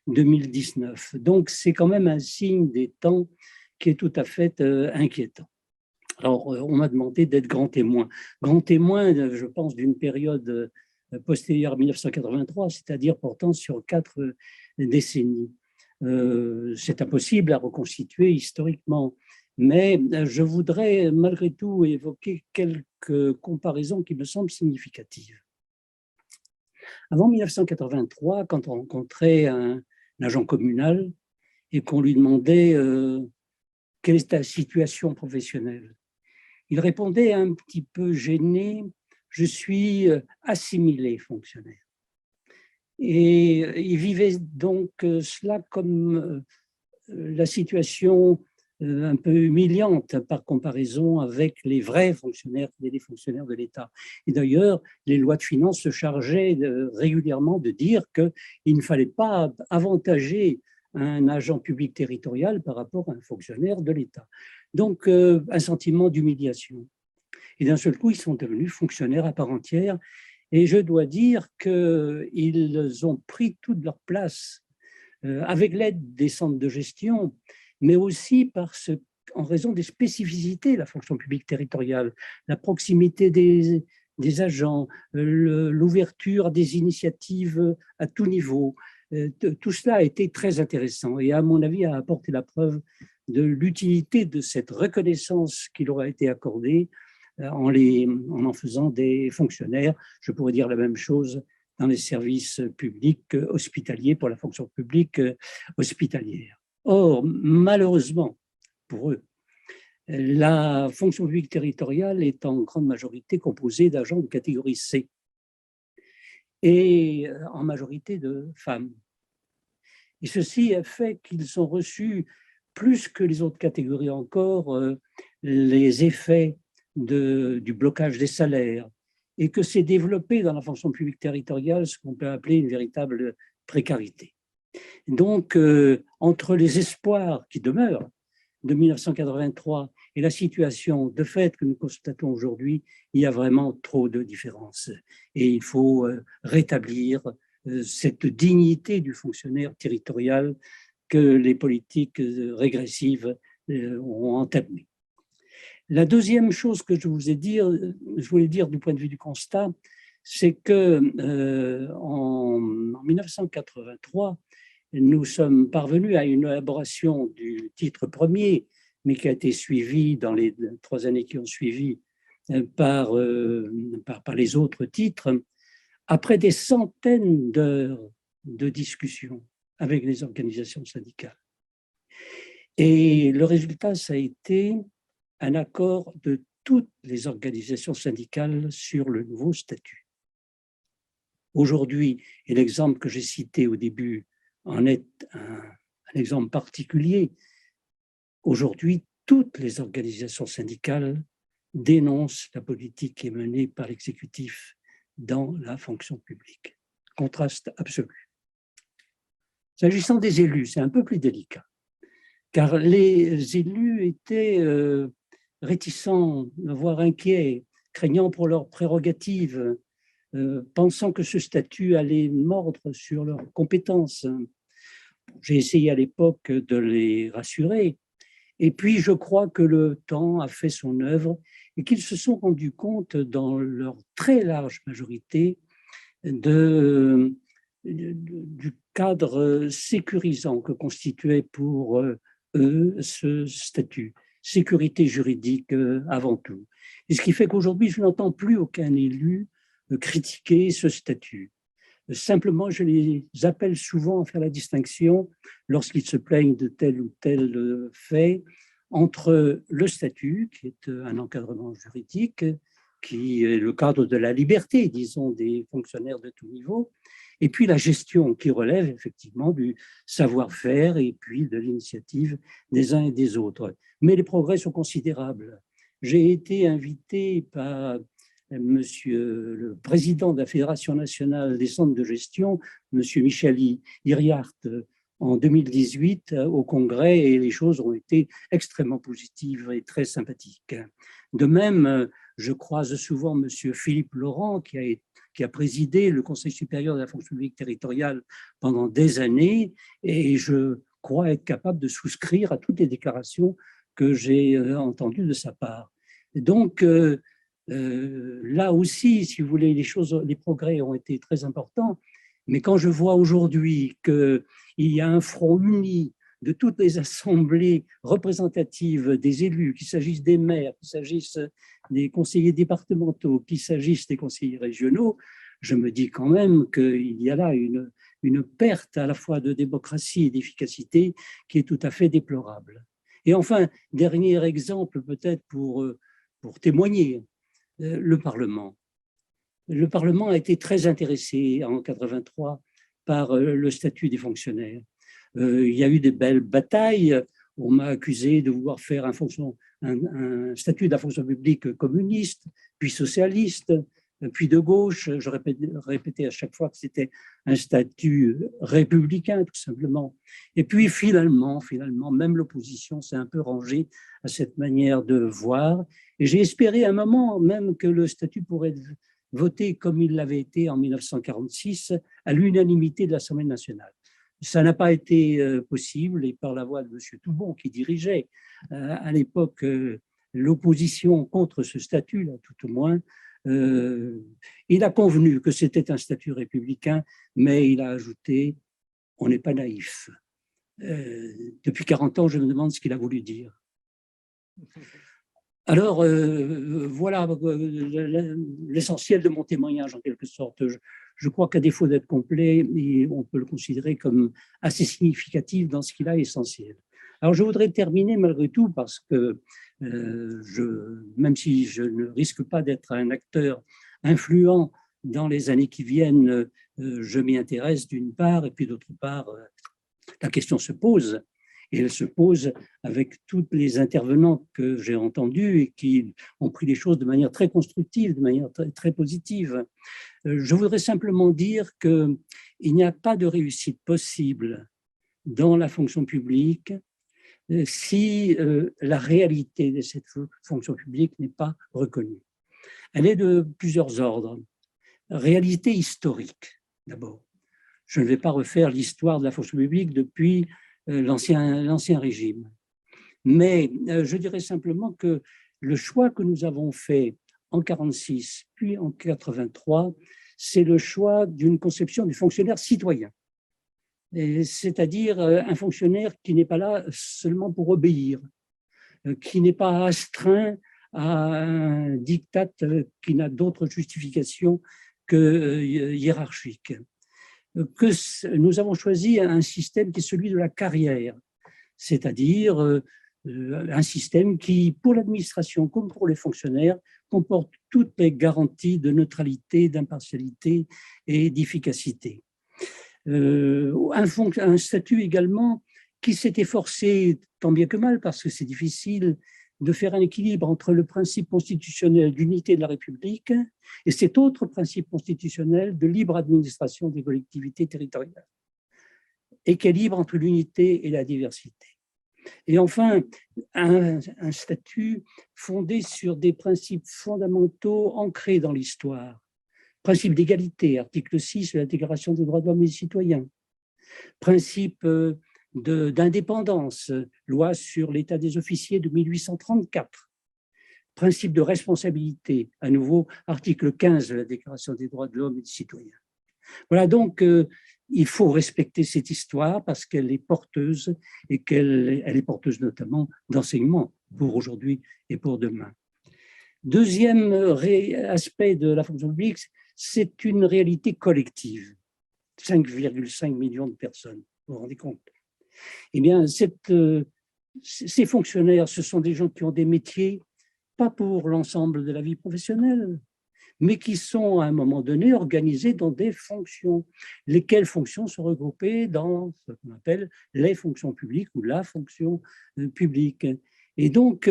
2019. Donc, c'est quand même un signe des temps qui est tout à fait inquiétant. Alors, on m'a demandé d'être grand témoin. Grand témoin, je pense, d'une période postérieure à 1983, c'est-à-dire portant sur 4 décennies. C'est impossible à reconstituer historiquement, mais je voudrais malgré tout évoquer quelques comparaisons qui me semblent significatives. Avant 1983, quand on rencontrait un agent communal et qu'on lui demandait quelle est ta situation professionnelle, il répondait un petit peu gêné, je suis assimilé fonctionnaire. Et il vivait donc cela comme la situation un peu humiliante par comparaison avec les vrais fonctionnaires, les fonctionnaires de l'État. Et d'ailleurs, les lois de finances se chargeaient régulièrement de dire qu'il ne fallait pas avantager un agent public territorial par rapport à un fonctionnaire de l'État. Donc, un sentiment d'humiliation. Et d'un seul coup, ils sont devenus fonctionnaires à part entière. Et je dois dire qu'ils ont pris toute leur place avec l'aide des centres de gestion, mais aussi en raison des spécificités de la fonction publique territoriale, la proximité des agents, l'ouverture à des initiatives à tout niveau. Tout cela a été très intéressant et, à mon avis, a apporté la preuve de l'utilité de cette reconnaissance qui leur a été accordée en faisant des fonctionnaires. Je pourrais dire la même chose dans les services publics hospitaliers pour la fonction publique hospitalière. Or, malheureusement pour eux, la fonction publique territoriale est en grande majorité composée d'agents de catégorie C et en majorité de femmes. Et ceci a fait qu'ils ont reçu, plus que les autres catégories encore, les effets du blocage des salaires, et que s'est développé dans la fonction publique territoriale ce qu'on peut appeler une véritable précarité. Donc, entre les espoirs qui demeurent de 1983 et la situation de fait que nous constatons aujourd'hui, il y a vraiment trop de différences. Et il faut rétablir cette dignité du fonctionnaire territorial que les politiques régressives ont entamées. La deuxième chose que je voulais dire du point de vue du constat, c'est que en 1983, nous sommes parvenus à une élaboration du titre premier, mais qui a été suivie dans les 3 années qui ont suivi par les autres titres, après des centaines d'heures de discussions avec les organisations syndicales. Et le résultat, ça a été un accord de toutes les organisations syndicales sur le nouveau statut. Aujourd'hui, et l'exemple que j'ai cité au début en est un exemple particulier, aujourd'hui, toutes les organisations syndicales dénoncent la politique qui est menée par l'exécutif dans la fonction publique. Contraste absolu. S'agissant des élus, c'est un peu plus délicat, car les élus étaient réticents, voire inquiets, craignant pour leurs prérogatives, pensant que ce statut allait mordre sur leurs compétences. J'ai essayé à l'époque de les rassurer. Et puis, je crois que le temps a fait son œuvre et qu'ils se sont rendus compte, dans leur très large majorité, du cadre sécurisant que constituait pour eux ce statut. Sécurité juridique avant tout. Et ce qui fait qu'aujourd'hui, je n'entends plus aucun élu critiquer ce statut. Simplement, je les appelle souvent à faire la distinction, lorsqu'ils se plaignent de tel ou tel fait, entre le statut, qui est un encadrement juridique, qui est le cadre de la liberté, disons, des fonctionnaires de tout niveau, et puis la gestion, qui relève effectivement du savoir-faire et puis de l'initiative des uns et des autres. Mais les progrès sont considérables. J'ai été invité par monsieur le président de la Fédération nationale des centres de gestion, monsieur Michel Iriart, en 2018 au Congrès, et les choses ont été extrêmement positives et très sympathiques. De même, je croise souvent monsieur Philippe Laurent, qui a présidé le Conseil supérieur de la fonction publique territoriale pendant des années, et je crois être capable de souscrire à toutes les déclarations que j'ai entendues de sa part. Donc, là aussi, si vous voulez, les progrès ont été très importants, mais quand je vois aujourd'hui qu'il y a un front uni de toutes les assemblées représentatives des élus, qu'il s'agisse des maires, qu'il s'agisse des conseillers départementaux, qu'il s'agisse des conseillers régionaux, je me dis quand même qu'il y a là une perte à la fois de démocratie et d'efficacité qui est tout à fait déplorable. Et enfin, dernier exemple peut-être pour témoigner, le Parlement. Le Parlement a été très intéressé en 1983 par le statut des fonctionnaires. Il y a eu des belles batailles. On m'a accusé de vouloir faire un statut de la fonction publique communiste, puis socialiste, puis de gauche. Je répétais à chaque fois que c'était un statut républicain, tout simplement. Et puis finalement, même l'opposition s'est un peu rangée à cette manière de voir. Et j'ai espéré à un moment même que le statut pourrait être voté comme il l'avait été en 1946 à l'unanimité de l'Assemblée nationale. Ça n'a pas été possible, et par la voix de M. Toubon, qui dirigeait à l'époque l'opposition contre ce statut, là, tout au moins, il a convenu que c'était un statut républicain, mais il a ajouté « on n'est pas naïf ». Depuis 40 ans, je me demande ce qu'il a voulu dire. Alors, voilà l'essentiel de mon témoignage, en quelque sorte. Je crois qu'à défaut d'être complet, on peut le considérer comme assez significatif dans ce qu'il a essentiel. Alors, je voudrais terminer malgré tout parce que même si je ne risque pas d'être un acteur influent dans les années qui viennent, je m'y intéresse d'une part, et puis d'autre part, la question se pose. Et elle se pose avec tous les intervenants que j'ai entendus et qui ont pris les choses de manière très constructive, de manière très, très positive. Je voudrais simplement dire qu'il n'y a pas de réussite possible dans la fonction publique si la réalité de cette fonction publique n'est pas reconnue. Elle est de plusieurs ordres. Réalité historique, d'abord. Je ne vais pas refaire l'histoire de la fonction publique depuis l'ancien régime. Mais je dirais simplement que le choix que nous avons fait en 1946, puis en 1983, c'est le choix d'une conception du fonctionnaire citoyen. C'est-à-dire un fonctionnaire qui n'est pas là seulement pour obéir, qui n'est pas astreint à un diktat qui n'a d'autre justification que hiérarchique. Que nous avons choisi un système qui est celui de la carrière, c'est-à-dire un système qui, pour l'administration comme pour les fonctionnaires, comporte toutes les garanties de neutralité, d'impartialité et d'efficacité. Un statut également qui s'est efforcé, tant bien que mal, parce que c'est difficile, de faire un équilibre entre le principe constitutionnel d'unité de la République et cet autre principe constitutionnel de libre administration des collectivités territoriales. Équilibre entre l'unité et la diversité. Et enfin, un statut fondé sur des principes fondamentaux ancrés dans l'histoire. Principe d'égalité, article 6 de la Déclaration des droits de l'homme et des citoyens. Principe d'indépendance, loi sur l'état des officiers de 1834. Principe de responsabilité, à nouveau, article 15 de la Déclaration des droits de l'homme et des citoyens. Voilà, donc il faut respecter cette histoire parce qu'elle est porteuse et qu'elle est porteuse notamment d'enseignement pour aujourd'hui et pour demain. Deuxième aspect de la fonction publique, c'est une réalité collective. 5,5 millions de personnes, vous vous rendez compte? Eh bien, ces fonctionnaires, ce sont des gens qui ont des métiers, pas pour l'ensemble de la vie professionnelle, mais qui sont à un moment donné organisés dans des fonctions, lesquelles fonctions sont regroupées dans ce qu'on appelle les fonctions publiques ou la fonction publique. Et donc,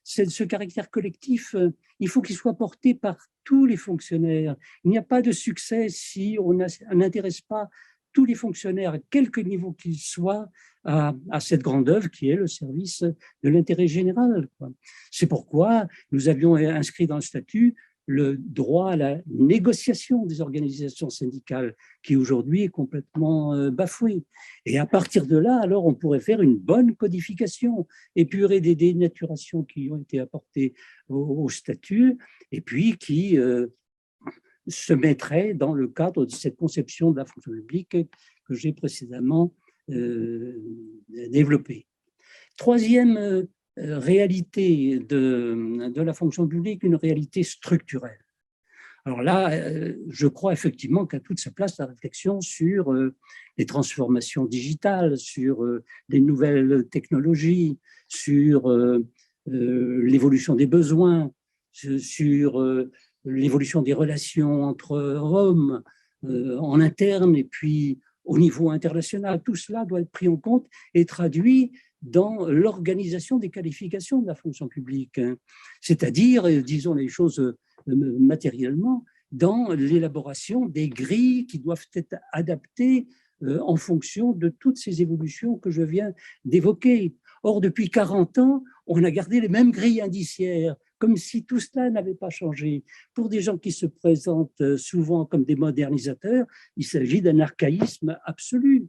ce caractère collectif, il faut qu'il soit porté par tous les fonctionnaires. Il n'y a pas de succès si on n'intéresse pas tous les fonctionnaires, à quelque niveau qu'ils soient, à cette grande œuvre qui est le service de l'intérêt général. C'est pourquoi nous avions inscrit dans le statut le droit à la négociation des organisations syndicales, qui aujourd'hui est complètement bafoué. Et à partir de là, alors, on pourrait faire une bonne codification, épurer des dénaturations qui ont été apportées au statut, et puis qui se mettraient dans le cadre de cette conception de la fonction publique que j'ai précédemment développée. Troisième réalité de la fonction publique, une réalité structurelle. Alors là, je crois effectivement qu'a toute sa place la réflexion sur les transformations digitales, sur les nouvelles technologies, sur l'évolution des besoins, sur l'évolution des relations entre hommes en interne et puis au niveau international. Tout cela doit être pris en compte et traduit dans l'organisation des qualifications de la fonction publique, c'est-à-dire, disons les choses matériellement, dans l'élaboration des grilles qui doivent être adaptées en fonction de toutes ces évolutions que je viens d'évoquer. Or, depuis 40 ans, on a gardé les mêmes grilles indiciaires, comme si tout cela n'avait pas changé. Pour des gens qui se présentent souvent comme des modernisateurs, il s'agit d'un archaïsme absolu.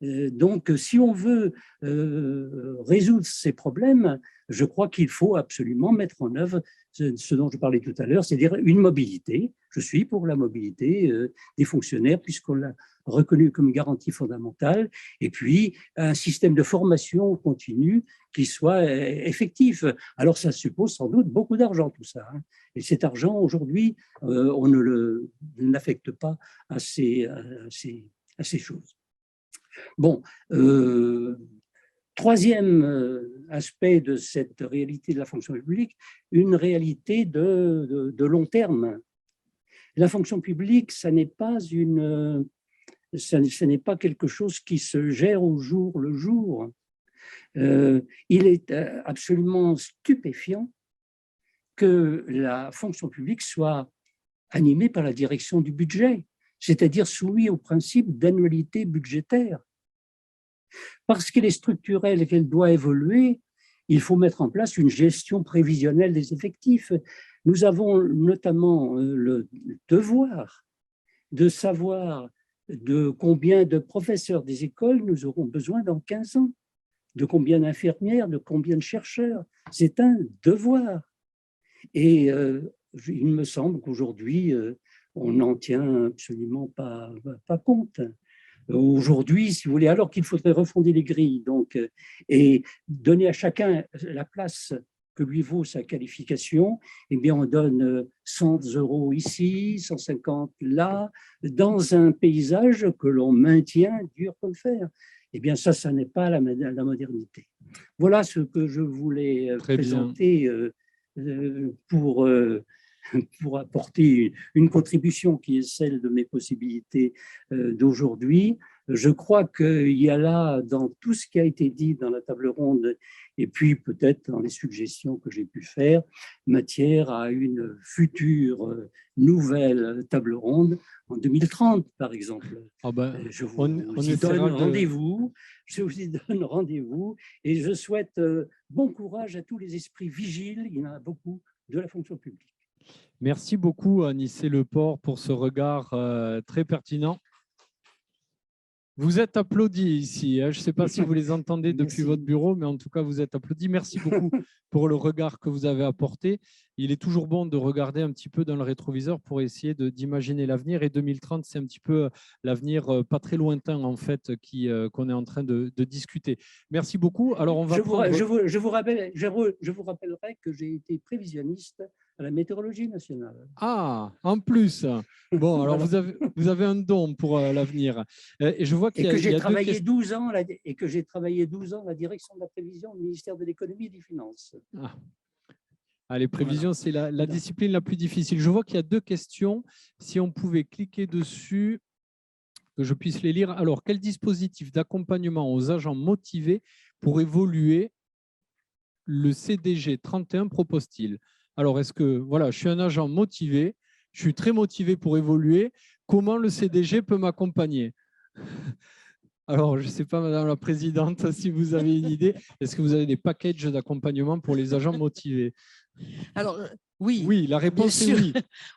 Donc, si on veut résoudre ces problèmes, je crois qu'il faut absolument mettre en œuvre ce dont je parlais tout à l'heure, c'est-à-dire une mobilité. Je suis pour la mobilité des fonctionnaires, puisqu'on l'a reconnu comme garantie fondamentale, et puis un système de formation continue qui soit effectif. Alors, ça suppose sans doute beaucoup d'argent, tout ça. Et cet argent, aujourd'hui, on ne l'affecte pas à ces choses. Bon, troisième aspect de cette réalité de la fonction publique, une réalité de long terme. La fonction publique, ça n'est pas quelque chose qui se gère au jour le jour. Il est absolument stupéfiant que la fonction publique soit animée par la direction du budget, c'est-à-dire soumis au principe d'annualité budgétaire. Parce qu'elle est structurelle et qu'elle doit évoluer, il faut mettre en place une gestion prévisionnelle des effectifs. Nous avons notamment le devoir de savoir de combien de professeurs des écoles nous aurons besoin dans 15 ans, de combien d'infirmières, de combien de chercheurs. C'est un devoir. Et il me semble qu'aujourd'hui, on n'en tient absolument pas compte. Aujourd'hui, si vous voulez, alors qu'il faudrait refonder les grilles donc, et donner à chacun la place que lui vaut sa qualification, eh bien, on donne 100 € ici, 150 là, dans un paysage que l'on maintient dur comme fer. Eh bien, ça n'est pas la modernité. Voilà ce que je voulais présenter pour apporter une contribution qui est celle de mes possibilités d'aujourd'hui. Je crois qu'il y a là, dans tout ce qui a été dit dans la table ronde, et puis peut-être dans les suggestions que j'ai pu faire, matière à une future nouvelle table ronde en 2030, par exemple. Je vous y donne rendez-vous. Je vous y donne rendez-vous et je souhaite bon courage à tous les esprits vigiles, il y en a beaucoup, de la fonction publique. Merci beaucoup, Anicet Leport, pour ce regard très pertinent. Vous êtes applaudis ici. Je ne sais pas si vous les entendez depuis votre bureau, mais en tout cas, vous êtes applaudis. Merci beaucoup pour le regard que vous avez apporté. Il est toujours bon de regarder un petit peu dans le rétroviseur pour essayer d'imaginer l'avenir. Et 2030, c'est un petit peu l'avenir pas très lointain, en fait, qu'on est en train de discuter. Merci beaucoup. Alors, on va je vous rappellerai que j'ai été prévisionniste à la météorologie nationale. Ah, en plus. Bon, alors voilà. vous avez un don pour l'avenir. Et je vois qu'il y a, que j'ai travaillé 12 ans à la direction de la prévision au ministère de l'économie et des finances. Les prévisions, c'est la discipline la plus difficile. Je vois qu'il y a 2 questions. Si on pouvait cliquer dessus, que je puisse les lire. Alors, quel dispositif d'accompagnement aux agents motivés pour évoluer le CDG 31 propose-t-il? Alors, est-ce que, voilà, je suis un agent motivé, je suis très motivé pour évoluer, comment le CDG peut m'accompagner? Alors, je ne sais pas, Madame la Présidente, si vous avez une idée. Est-ce que vous avez des packages d'accompagnement pour les agents motivés? Alors, oui, Oui, la bien réponse est sûr, oui.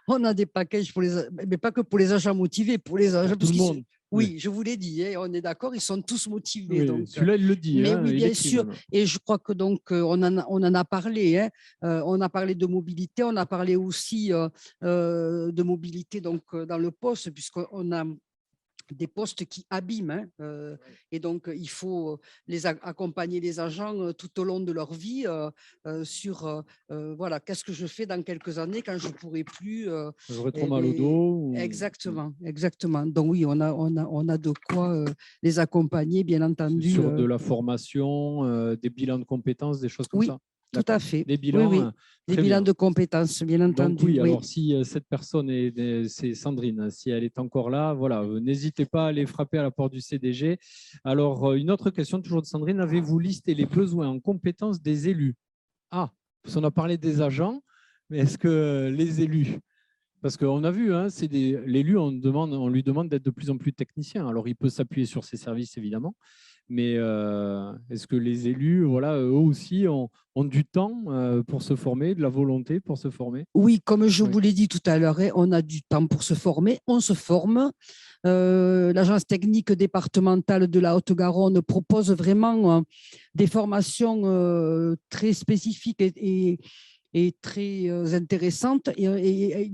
on a des packages pour mais pas que pour les agents motivés, pour les agents. Pour tout parce le qu'ils sont- monde. Oui, je vous l'ai dit, hein, on est d'accord, ils sont tous motivés. Oui, Donc, celui-là, il le dit. mais Hein, oui, il bien écrit sûr. même. Et je crois que donc on en a parlé. Hein, on a parlé de mobilité, on a parlé aussi de mobilité donc dans le poste, puisqu'on a des postes qui abîment. Hein, et donc, il faut accompagner les agents tout au long de leur vie sur voilà, qu'est-ce que je fais dans quelques années quand je ne pourrai plus. J'aurais trop Eh mal au bien, dos. exactement, exactement. Donc oui, on a de quoi les accompagner, bien entendu. Sur de la formation, des bilans de compétences, des choses comme Oui, ça. tout à D'accord. fait. Des Oui, bilans, oui. Des très bilans bien. de compétences, bien Donc entendu. oui, Oui. alors si cette personne, c'est Sandrine, si elle est encore là, voilà, n'hésitez pas à aller frapper à la porte du CDG. Alors, une autre question, toujours de Sandrine, avez-vous listé les besoins en compétences des élus? Ah, parce qu'on a parlé des agents, mais est-ce que les élus, parce qu'on a vu, hein, l'élu, on lui demande d'être de plus en plus technicien. Alors, il peut s'appuyer sur ses services, évidemment, mais est-ce que les élus, voilà, eux aussi, ont du temps pour se former, de la volonté pour se former? Oui, comme je Oui. vous l'ai dit tout à l'heure, hein, on a du temps pour se former, on se forme. L'agence technique départementale de la Haute-Garonne propose vraiment des formations très spécifiques et très intéressantes et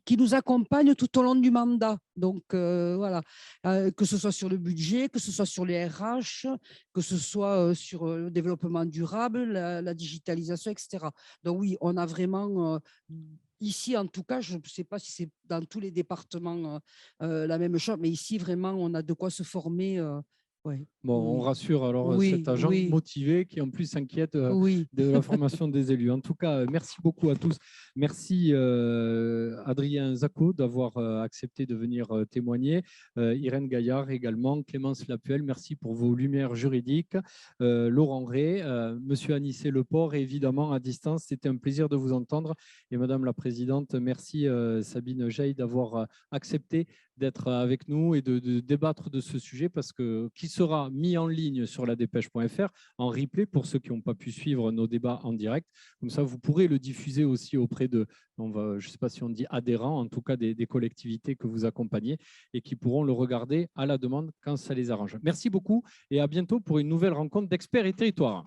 qui nous accompagnent tout au long du mandat. Donc, voilà, que ce soit sur le budget, que ce soit sur les RH, que ce soit sur le développement durable, la digitalisation, etc. Donc oui, on a vraiment, ici en tout cas, je ne sais pas si c'est dans tous les départements la même chose, mais ici vraiment, on a de quoi se former. Ouais. Bon, on Oui, rassure alors cet oui, agent oui, motivé qui en plus s'inquiète oui. de la formation des élus. En tout cas, merci beaucoup à tous. Merci Adrien Zacco d'avoir accepté de venir témoigner. Irène Gaillard également, Clémence Lapuelle, merci pour vos lumières juridiques. Laurent Ray, Monsieur Anissé Leport, et évidemment à distance, c'était un plaisir de vous entendre. Et Madame la Présidente, merci Sabine Jaille d'avoir accepté d'être avec nous et de débattre de ce sujet parce que qui sera mis en ligne sur la dépêche.fr en replay pour ceux qui n'ont pas pu suivre nos débats en direct. Comme ça, vous pourrez le diffuser aussi auprès de, je ne sais pas si on dit adhérents, en tout cas des collectivités que vous accompagnez et qui pourront le regarder à la demande quand ça les arrange. Merci beaucoup et à bientôt pour une nouvelle rencontre d'experts et territoires.